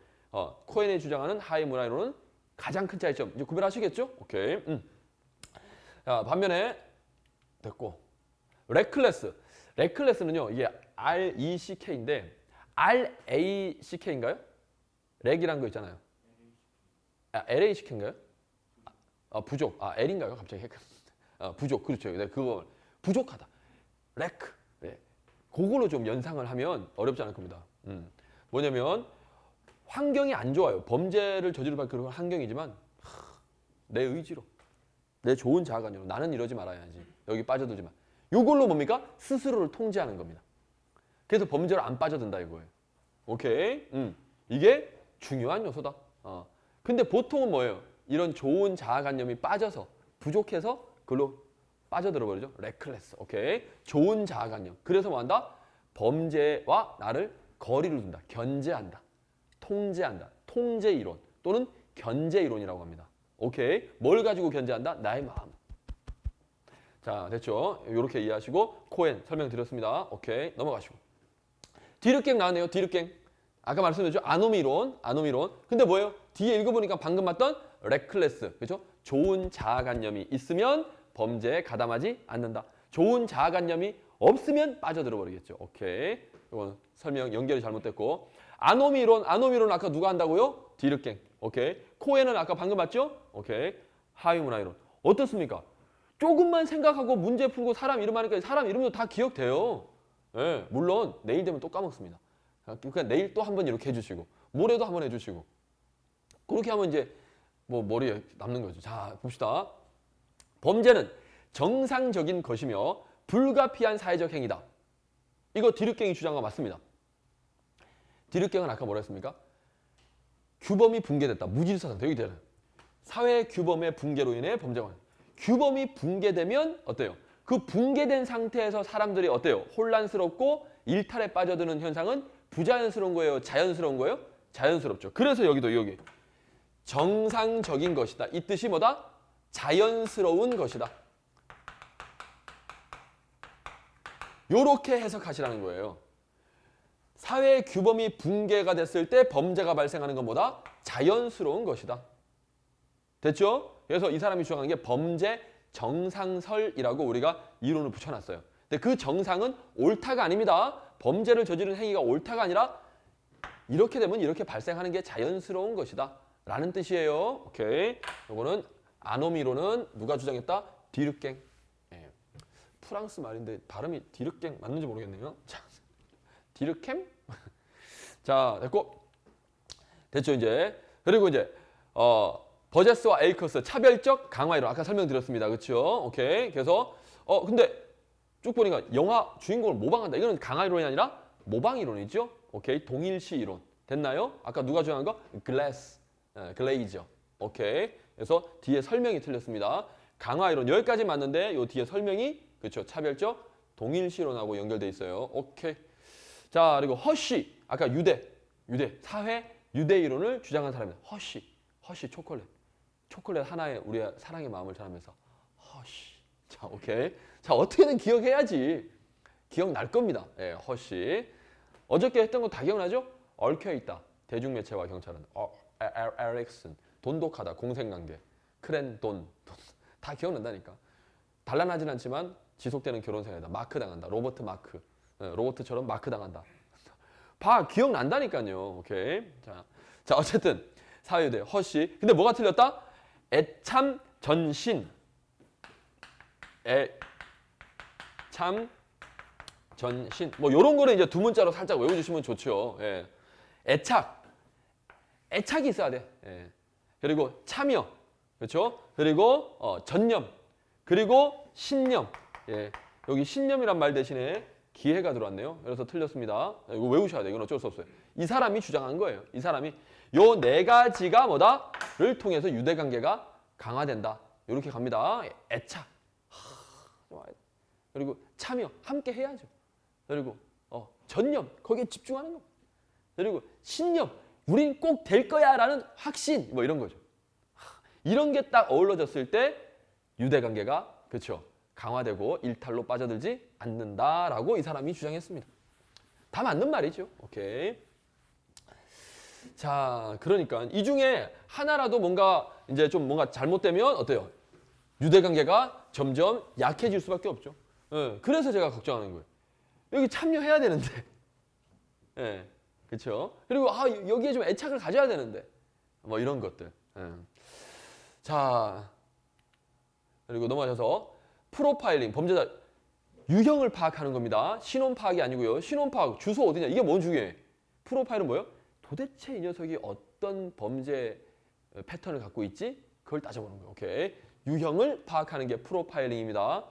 코헨이 주장하는 하위 문화 이론은 가장 큰 차이점. 이제 구별하시겠죠? 오케이. 자, 반면에 됐고 레클레스는요. 이게 RECK인데 RACK인가요? 렉이란 거 있잖아요. LACK인가요? 부족. L인가요? 갑자기 부족. 그렇죠. 네, 그거 부족하다. 레크. 네. 그걸로 좀 연상을 하면 어렵지 않을 겁니다. 뭐냐면 환경이 안 좋아요. 범죄를 저지를 그런 환경이지만 내 의지로, 내 좋은 자아관념으로 나는 이러지 말아야지. 여기 빠져들지 마. 이걸로 뭡니까? 스스로를 통제하는 겁니다. 그래서 범죄로 안 빠져든다 이거예요. 오케이? 이게 중요한 요소다. 근데 보통은 뭐예요? 이런 좋은 자아관념이 빠져서 부족해서 그걸로 빠져들어 버리죠. 레클레스. 오케이? 좋은 자아관념. 그래서 뭐 한다? 범죄와 나를 거리를 둔다. 견제한다. 통제한다. 통제 이론 또는 견제 이론이라고 합니다. 오케이. 뭘 가지고 견제한다? 나의 마음. 자, 됐죠? 이렇게 이해하시고 코엔 설명드렸습니다. 오케이. 넘어가시고. 디르갱 나왔네요. 디르갱. 아까 말씀드렸죠? 아노미론. 아노미론. 근데 뭐예요? 뒤에 읽어보니까 방금 봤던 레클레스. 그렇죠? 좋은 자아관념이 있으면 범죄에 가담하지 않는다. 좋은 자아관념이 없으면 빠져들어 버리겠죠. 오케이. 이건 설명 연결이 잘못됐고. 아노미론. 아노미론 아까 누가 한다고요? 디르갱. 오케이. 코엔은 아까 방금 봤죠? 오케이. 하이문화이론. 어떻습니까? 조금만 생각하고 문제 풀고 사람 이름 하니까 사람 이름도 다 기억돼요. 예, 물론 내일 되면 또 까먹습니다. 그러니까 내일 또 한 번 이렇게 해주시고 모레도 한 번 해주시고 그렇게 하면 이제 뭐 머리에 남는 거죠. 자, 봅시다. 범죄는 정상적인 것이며 불가피한 사회적 행위다. 이거 디르갱이 주장한 거 맞습니다. 디르갱은 아까 뭐라 했습니까? 규범이 붕괴됐다. 무질서 상태. 여기 되는 사회 규범의 붕괴로 인해 범죄가 규범이 붕괴되면 어때요? 그 붕괴된 상태에서 사람들이 어때요? 혼란스럽고 일탈에 빠져드는 현상은 부자연스러운 거예요? 자연스러운 거예요? 자연스럽죠. 그래서 여기도 여기 정상적인 것이다. 이 뜻이 뭐다? 자연스러운 것이다. 요렇게 해석하시라는 거예요. 사회 규범이 붕괴가 됐을 때 범죄가 발생하는 건 뭐다? 자연스러운 것이다. 됐죠? 그래서 이 사람이 주장하는 게 범죄 정상설이라고 우리가 이론을 붙여놨어요. 근데 그 정상은 옳다가 아닙니다. 범죄를 저지른 행위가 옳다가 아니라 이렇게 되면 이렇게 발생하는 게 자연스러운 것이다. 라는 뜻이에요. 오케이. 요거는 아노미로는 누가 주장했다? 디르갱. 예. 프랑스 말인데 발음이 디르갱 맞는지 모르겠네요. 자, 디르캠? 자, 됐고. 됐죠, 이제. 그리고 이제 버제스와 에이커스 차별적 강화 이론 아까 설명드렸습니다. 그렇죠? 오케이. 그래서 근데 쭉 보니까 영화 주인공을 모방한다. 이거는 강화 이론이 아니라 모방 이론이죠. 오케이. 동일시 이론. 됐나요? 아까 누가 주장한 거? 글레이저. 오케이. 그래서 뒤에 설명이 틀렸습니다. 강화 이론 여기까지 맞는데 요 뒤에 설명이 그렇죠. 차별적 동일시 이론하고 연결돼 있어요. 오케이. 자, 그리고 허쉬. 아까 유대 사회 유대 이론을 주장한 사람입니다. 허쉬 초콜릿 하나에 우리의 사랑의 마음을 전하면서 허쉬. 자, 오케이. 자, 어떻게든 기억해야지. 기억날 겁니다. 예, 허쉬. 어저께 했던 거 다 기억나죠? 얽혀있다. 대중매체와 경찰은. 에릭슨. 돈독하다. 공생관계. 돈. 다 기억난다니까. 단란하진 않지만 지속되는 결혼생활이다. 마크 당한다. 로버트 마크. 예, 로버트처럼 마크 당한다. 봐. 기억난다니까요. 오케이. 자, 어쨌든 사회유대 허쉬. 근데 뭐가 틀렸다? 애참 전신. 애참 전신. 뭐 요런 거는 이제 두 문자로 살짝 외워주시면 좋죠. 예. 애착이 있어야 돼. 예. 그리고 참여. 그렇죠? 그리고 전념. 그리고 신념. 예. 여기 신념이란 말 대신에 기회가 들어왔네요. 그래서 틀렸습니다. 이거 외우셔야 돼. 이건 어쩔 수 없어요. 이 사람이 주장한 거예요. 이 사람이 요 네 가지가 뭐다?를 통해서 유대관계가 강화된다. 이렇게 갑니다. 애착. 그리고 참여. 함께 해야죠. 그리고 전념. 거기에 집중하는 거. 그리고 신념. 우린 꼭 될 거야 라는 확신. 뭐 이런 거죠. 이런 게 딱 어우러졌을 때 유대관계가 그렇죠. 강화되고 일탈로 빠져들지 않는다라고 이 사람이 주장했습니다. 다 맞는 말이죠. 오케이. 자, 그러니까 이 중에 하나라도 뭔가 이제 좀 뭔가 잘못되면 어때요? 유대관계가 점점 약해질 수밖에 없죠. 예, 그래서 제가 걱정하는 거예요. 여기 참여해야 되는데, 예, 그렇죠. 그리고 여기에 좀 애착을 가져야 되는데, 뭐 이런 것들. 예. 자, 그리고 넘어가셔서 프로파일링 범죄자 유형을 파악하는 겁니다. 신원 파악이 아니고요. 신원 파악 주소 어디냐 이게 뭔 중요해? 프로파일은 뭐예요? 도대체 이 녀석이 어떤 범죄 패턴을 갖고 있지? 그걸 따져보는 거예요. 오케이. 유형을 파악하는 게 프로파일링입니다.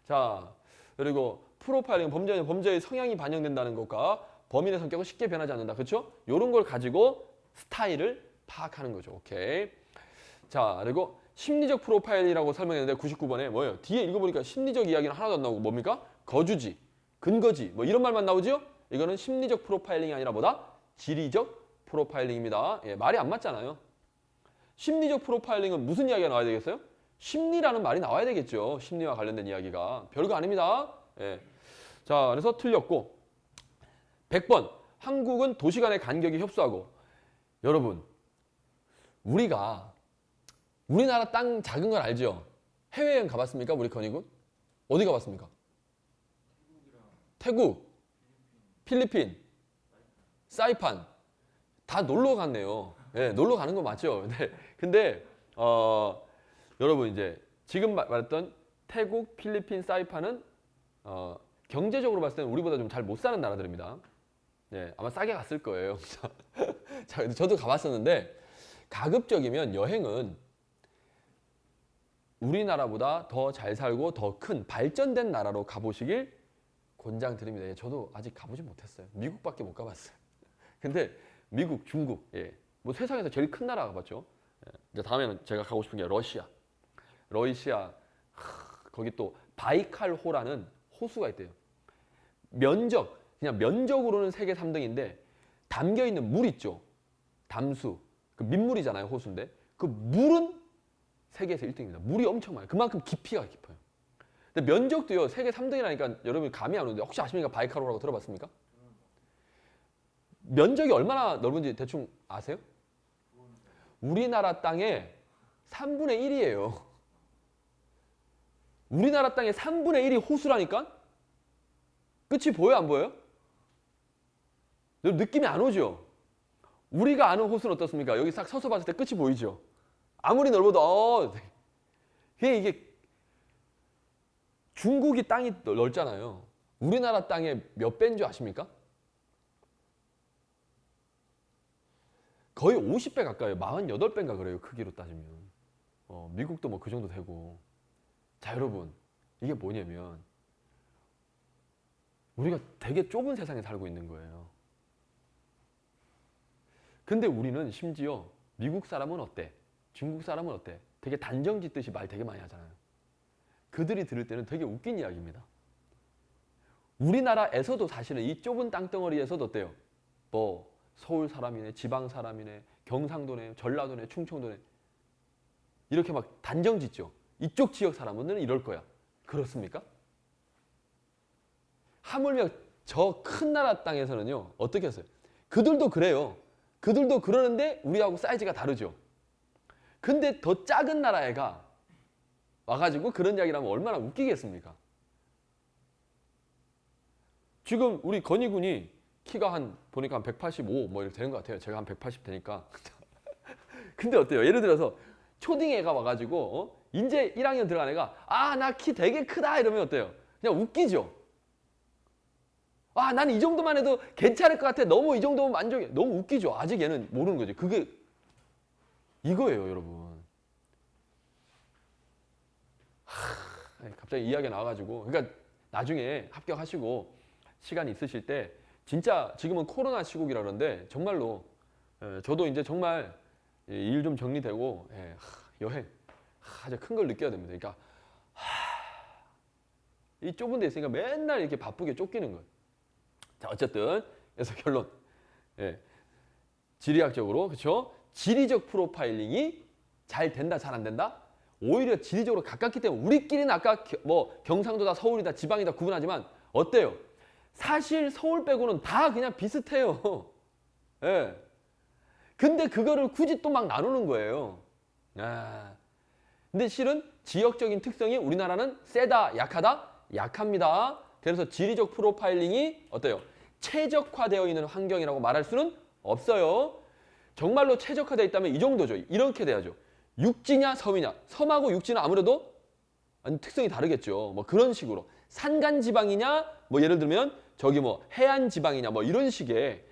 자, 그리고 프로파일링 범죄의 성향이 반영된다는 것과 범인의 성격은 쉽게 변하지 않는다. 그렇죠? 이런 걸 가지고 스타일을 파악하는 거죠. 오케이. 자, 그리고 심리적 프로파일이라고 설명했는데 99번에 뭐예요? 뒤에 읽어보니까 심리적 이야기는 하나도 안 나오고 뭡니까? 거주지, 근거지 뭐 이런 말만 나오죠? 이거는 심리적 프로파일링이 아니라 뭐다? 지리적 프로파일링입니다. 예, 말이 안 맞잖아요. 심리적 프로파일링은 무슨 이야기가 나와야 되겠어요? 심리라는 말이 나와야 되겠죠. 심리와 관련된 이야기가. 별거 아닙니다. 예. 자, 그래서 틀렸고 100번 한국은 도시 간의 간격이 협소하고 여러분 우리나라 땅 작은 건 알죠? 해외여행 가봤습니까? 우리 건희군? 어디 가봤습니까? 태국, 필리핀, 사이판 다 놀러 갔네요. 네, 놀러 가는 거 맞죠? 근데 여러분 이제 지금 말했던 태국, 필리핀, 사이판은 경제적으로 봤을 때는 우리보다 좀 잘 못 사는 나라들입니다. 네, 아마 싸게 갔을 거예요. 자, 저도 가봤었는데 가급적이면 여행은 우리나라보다 더 잘 살고 더 큰 발전된 나라로 가보시길 권장드립니다. 예, 저도 아직 가보지 못했어요. 미국밖에 못 가봤어요. 근데 미국, 중국, 예, 뭐 세상에서 제일 큰 나라 가봤죠. 예, 이제 다음에는 제가 가고 싶은 게 러시아. 거기 또 바이칼호라는 호수가 있대요. 그냥 면적으로는 세계 3등인데 담겨 있는 물 있죠. 담수, 그 민물이잖아요, 호수인데 그 물은 세계에서 1등입니다. 물이 엄청 많아요. 그만큼 깊이가 깊어요. 근데 면적도요, 세계 3등이라니까 여러분이 감이 안 오는데 혹시 아십니까? 바이칼호라고 들어봤습니까? 면적이 얼마나 넓은지 대충 아세요? 우리나라 땅의 3분의 1이에요. 우리나라 땅의 3분의 1이 호수라니까? 끝이 보여요, 안 보여요? 느낌이 안 오죠? 우리가 아는 호수는 어떻습니까? 여기 싹 서서 봤을 때 끝이 보이죠? 아무리 넓어도 이게 중국이 땅이 넓잖아요. 우리나라 땅의 몇 배인 줄 아십니까? 거의 50배 가까이요. 48배인가 그래요. 크기로 따지면. 미국도 뭐 그 정도 되고. 자, 여러분. 이게 뭐냐면 우리가 되게 좁은 세상에 살고 있는 거예요. 근데 우리는 심지어 미국 사람은 어때? 중국 사람은 어때? 되게 단정 짓듯이 말 되게 많이 하잖아요. 그들이 들을 때는 되게 웃긴 이야기입니다. 우리나라에서도 사실은 이 좁은 땅덩어리에서도 어때요? 뭐 서울 사람이네, 지방 사람이네, 경상도네, 전라도네, 충청도네 이렇게 막 단정 짓죠. 이쪽 지역 사람은 이럴 거야. 그렇습니까? 하물며 저 큰 나라 땅에서는요. 어떻게 했어요? 그들도 그래요. 그들도 그러는데 우리하고 사이즈가 다르죠. 근데 더 작은 나라애가 와가지고 그런 이야기를 하면 얼마나 웃기겠습니까? 지금 우리 건희군이 키가 보니까 한 185 뭐 이렇게 되는 것 같아요. 제가 한 180 되니까. 근데 어때요? 예를 들어서 초딩애가 와가지고 이제 1학년 들어간 애가 나 키 되게 크다 이러면 어때요? 그냥 웃기죠? 난 이 정도만 해도 괜찮을 것 같아. 너무 이 정도면 만족해. 너무 웃기죠? 아직 얘는 모르는 거지. 그게 이거예요, 여러분. 갑자기 이야기가 나와가지고. 그러니까 나중에 합격하시고 시간이 있으실 때 진짜 지금은 코로나 시국이라 그러는데 정말로 저도 이제 정말 일 좀 정리되고 여행 아주 큰 걸 느껴야 됩니다. 그러니까 이 좁은 데 있으니까 맨날 이렇게 바쁘게 쫓기는 거예요. 자, 어쨌든 그래서 결론. 지리학적으로 그렇죠? 지리적 프로파일링이 잘 된다, 잘 안 된다? 오히려 지리적으로 가깝기 때문에 우리끼리는 아까 뭐 경상도다, 서울이다, 지방이다 구분하지만 어때요? 사실 서울 빼고는 다 그냥 비슷해요. 예. 근데 그거를 굳이 또 막 나누는 거예요. 근데 실은 지역적인 특성이 우리나라는 세다, 약하다? 약합니다. 그래서 지리적 프로파일링이 어때요? 최적화되어 있는 환경이라고 말할 수는 없어요. 정말로 최적화되어 있다면 이 정도죠. 이렇게 돼야죠. 육지냐 섬이냐. 섬하고 육지는 아무래도 특성이 다르겠죠. 뭐 그런 식으로. 산간지방이냐 뭐 예를 들면 저기 뭐 해안지방이냐 뭐 이런 식의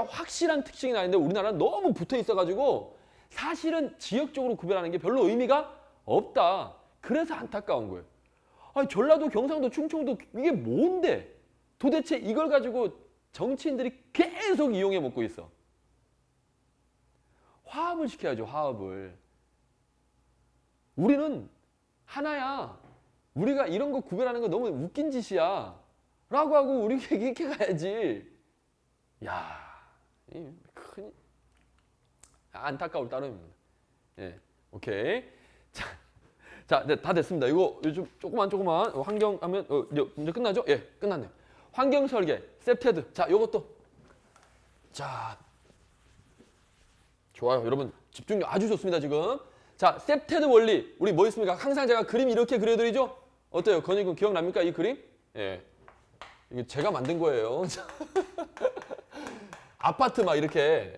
확실한 특징이 나는데 우리나라는 너무 붙어 있어가지고 사실은 지역적으로 구별하는 게 별로 의미가 없다. 그래서 안타까운 거예요. 전라도, 경상도, 충청도 이게 뭔데? 도대체 이걸 가지고 정치인들이 계속 이용해 먹고 있어. 화합을 시켜야죠, 화합을. 우리는 하나야. 우리가 이런 거 구별하는 거 너무 웃긴 짓이야. 라고 하고 우리 이렇게 가야지. 야, 큰 안타까울 따름입니다. 예, 오케이. 자, 이제 다 됐습니다. 이거 요즘 조그만 환경하면 이제 끝나죠? 예, 끝났네요. 환경 설계, 셉테드. 자, 요것도 자, 좋아요. 여러분 집중력 아주 좋습니다, 지금. 자, 셉테드 원리. 우리 뭐 있습니까? 항상 제가 그림 이렇게 그려드리죠? 어때요? 건희군 기억납니까? 이 그림? 예. 이거 제가 만든 거예요. 아파트 막 이렇게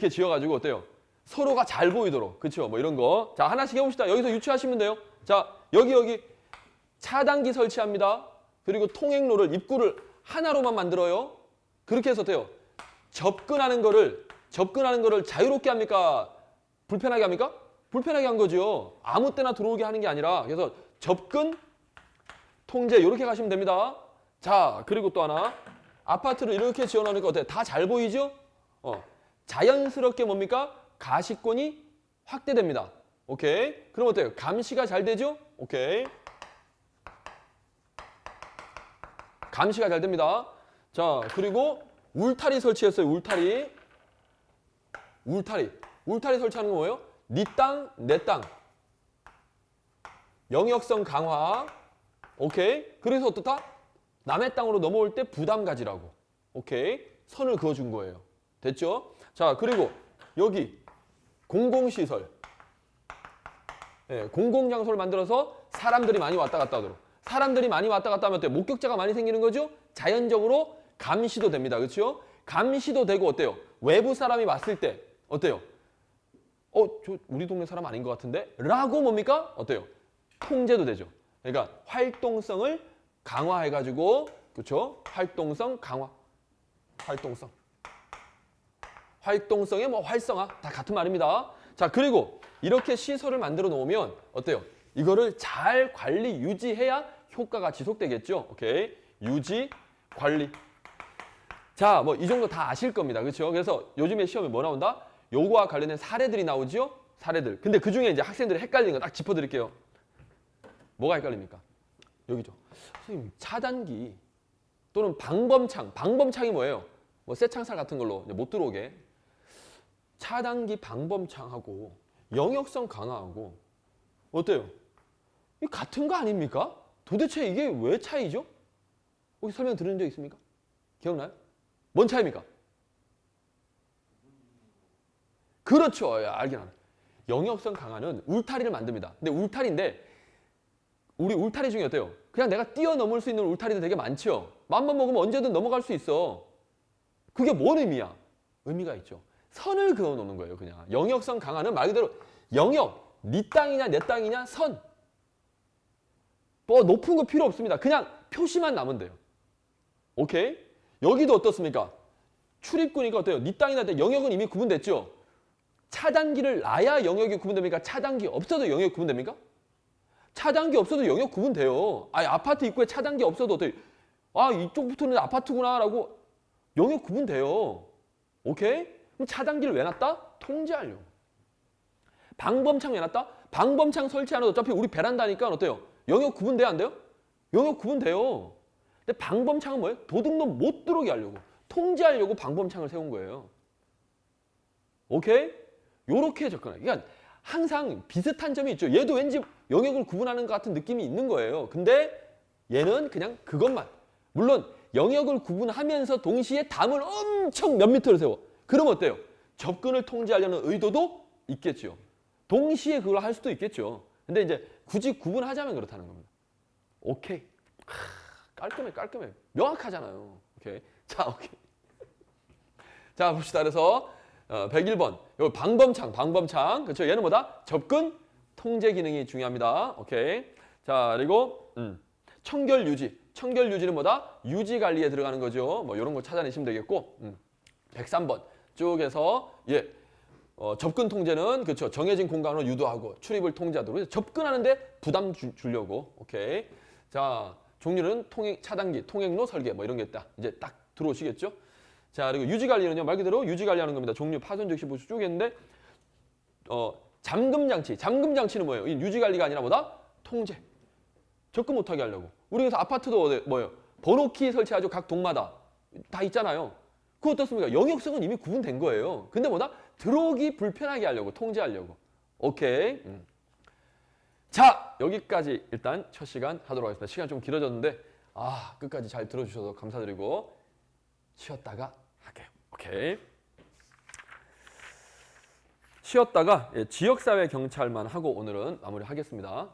지어가지고 어때요? 서로가 잘 보이도록. 그쵸? 뭐 이런 거. 자, 하나씩 해봅시다. 여기서 유추하시면 돼요. 자, 여기 차단기 설치합니다. 그리고 통행로를, 입구를 하나로만 만들어요. 그렇게 해서 어때요? 접근하는 거를 자유롭게 합니까? 불편하게 합니까? 불편하게 한 거죠. 아무 때나 들어오게 하는 게 아니라. 그래서 접근, 통제 이렇게 가시면 됩니다. 자, 그리고 또 하나. 아파트를 이렇게 지어놓으니까 어때요? 다 잘 보이죠? 자연스럽게 뭡니까? 가시권이 확대됩니다. 오케이. 그럼 어때요? 감시가 잘 되죠? 오케이. 감시가 잘 됩니다. 자, 그리고 울타리 설치했어요. 울타리 설치하는 건 뭐예요? 네 땅, 내 땅. 영역성 강화. 오케이. 그래서 어떻다? 남의 땅으로 넘어올 때 부담 가지라고. 오케이. 선을 그어준 거예요. 됐죠? 자, 그리고 여기 공공시설. 예, 공공장소를 만들어서 사람들이 많이 왔다 갔다 하도록. 사람들이 많이 왔다 갔다 하면 어때요? 목격자가 많이 생기는 거죠? 자연적으로 감시도 됩니다. 그렇죠? 감시도 되고 어때요? 외부 사람이 왔을 때 어때요? 저 우리 동네 사람 아닌 것 같은데? 라고 뭡니까? 어때요? 통제도 되죠. 그러니까 활동성을 강화해가지고 그렇죠? 활동성 강화. 활동성의 뭐 활성화 다 같은 말입니다. 자, 그리고 이렇게 시설을 만들어 놓으면 어때요? 이거를 잘 관리 유지해야 효과가 지속되겠죠. 오케이. 유지 관리. 자, 뭐 이 정도 다 아실 겁니다. 그렇죠? 그래서 요즘에 시험에 뭐 나온다? 요거와 관련된 사례들이 나오죠? 사례들. 근데 그중에 이제 학생들이 헷갈리는 거 딱 짚어 드릴게요. 뭐가 헷갈립니까? 여기죠. 선생님, 차단기 또는 방범창. 방범창이 뭐예요? 뭐 쇠창살 같은 걸로 못 들어오게. 차단기 방범창하고 영역성 강화하고 어때요? 이 같은 거 아닙니까? 도대체 이게 왜 차이죠? 혹시 설명 들은 적 있습니까? 기억나요? 뭔 차이입니까? 그렇죠. 야, 알긴 알아요. 영역성 강화는 울타리를 만듭니다. 근데 울타리인데 우리 울타리 중에 어때요? 그냥 내가 뛰어넘을 수 있는 울타리도 되게 많죠. 맘만 먹으면 언제든 넘어갈 수 있어. 그게 뭔 의미야? 의미가 있죠. 선을 그어 놓는 거예요. 그냥 영역성 강화는 말 그대로 영역, 네 땅이냐 내 땅이냐 선. 뭐 높은 거 필요 없습니다. 그냥 표시만 나면 돼요. 오케이? 여기도 어떻습니까? 출입구니까 어때요? 네 땅이나 내 영역은 이미 구분됐죠? 차단기를 놔야 영역이 구분됩니까? 차단기 없어도 영역이 구분됩니까? 차단기 없어도 영역 구분돼요. 아파트 입구에 차단기 없어도 어때요? 이쪽부터는 아파트구나라고 영역 구분돼요. 오케이? 그럼 차단기를 왜 놨다? 통제하려고. 방범창 왜 놨다? 방범창 설치 안 해도 어차피 우리 베란다니까 어때요? 영역 구분돼야 안 돼요? 영역 구분돼요. 근데 방범창은 뭐예요? 도둑놈 못 들어오게 하려고. 통제하려고 방범창을 세운 거예요. 오케이? 요렇게 접근해요. 그러니까 항상 비슷한 점이 있죠. 얘도 왠지 영역을 구분하는 것 같은 느낌이 있는 거예요. 근데 얘는 그냥 그것만. 물론 영역을 구분하면서 동시에 담을 엄청 몇 미터를 세워. 그럼 어때요? 접근을 통제하려는 의도도 있겠죠. 동시에 그걸 할 수도 있겠죠. 근데 이제 굳이 구분하자면 그렇다는 겁니다. 오케이. 깔끔해. 명확하잖아요. 오케이. 자, 오케이. 자, 봅시다. 그래서 101번. 요 방범창. 그렇죠? 얘는 뭐다? 접근 통제 기능이 중요합니다. 오케이. 자, 그리고 청결 유지. 청결 유지는 뭐다? 유지 관리에 들어가는 거죠. 뭐 이런 거 찾아내시면 되겠고. 103번. 쭉 해서 접근 통제는 그렇죠. 정해진 공간으로 유도하고 출입을 통제하도록 접근하는데 부담 주려고. 오케이. 자, 종류는 차단기, 통행로 설계 뭐 이런 게 있다. 이제 딱 들어오시겠죠? 자, 그리고 유지 관리는요. 말 그대로 유지 관리하는 겁니다. 종류 파손 즉시 보수 쭉 했는데 잠금 장치. 잠금 장치는 뭐예요? 유지 관리가 아니라 뭐다? 통제. 접근 못하게 하려고. 우리 그래서 아파트도 뭐예요? 번호키 설치하죠. 각 동마다 다 있잖아요. 그거 어떻습니까? 영역성은 이미 구분된 거예요. 근데 뭐다? 들어오기 불편하게 하려고, 통제하려고. 오케이. 자, 여기까지 일단 첫 시간 하도록 하겠습니다. 시간 좀 길어졌는데 끝까지 잘 들어주셔서 감사드리고 쉬었다가 할게요. 오케이. 쉬었다가 지역사회 경찰만 하고 오늘은 마무리하겠습니다.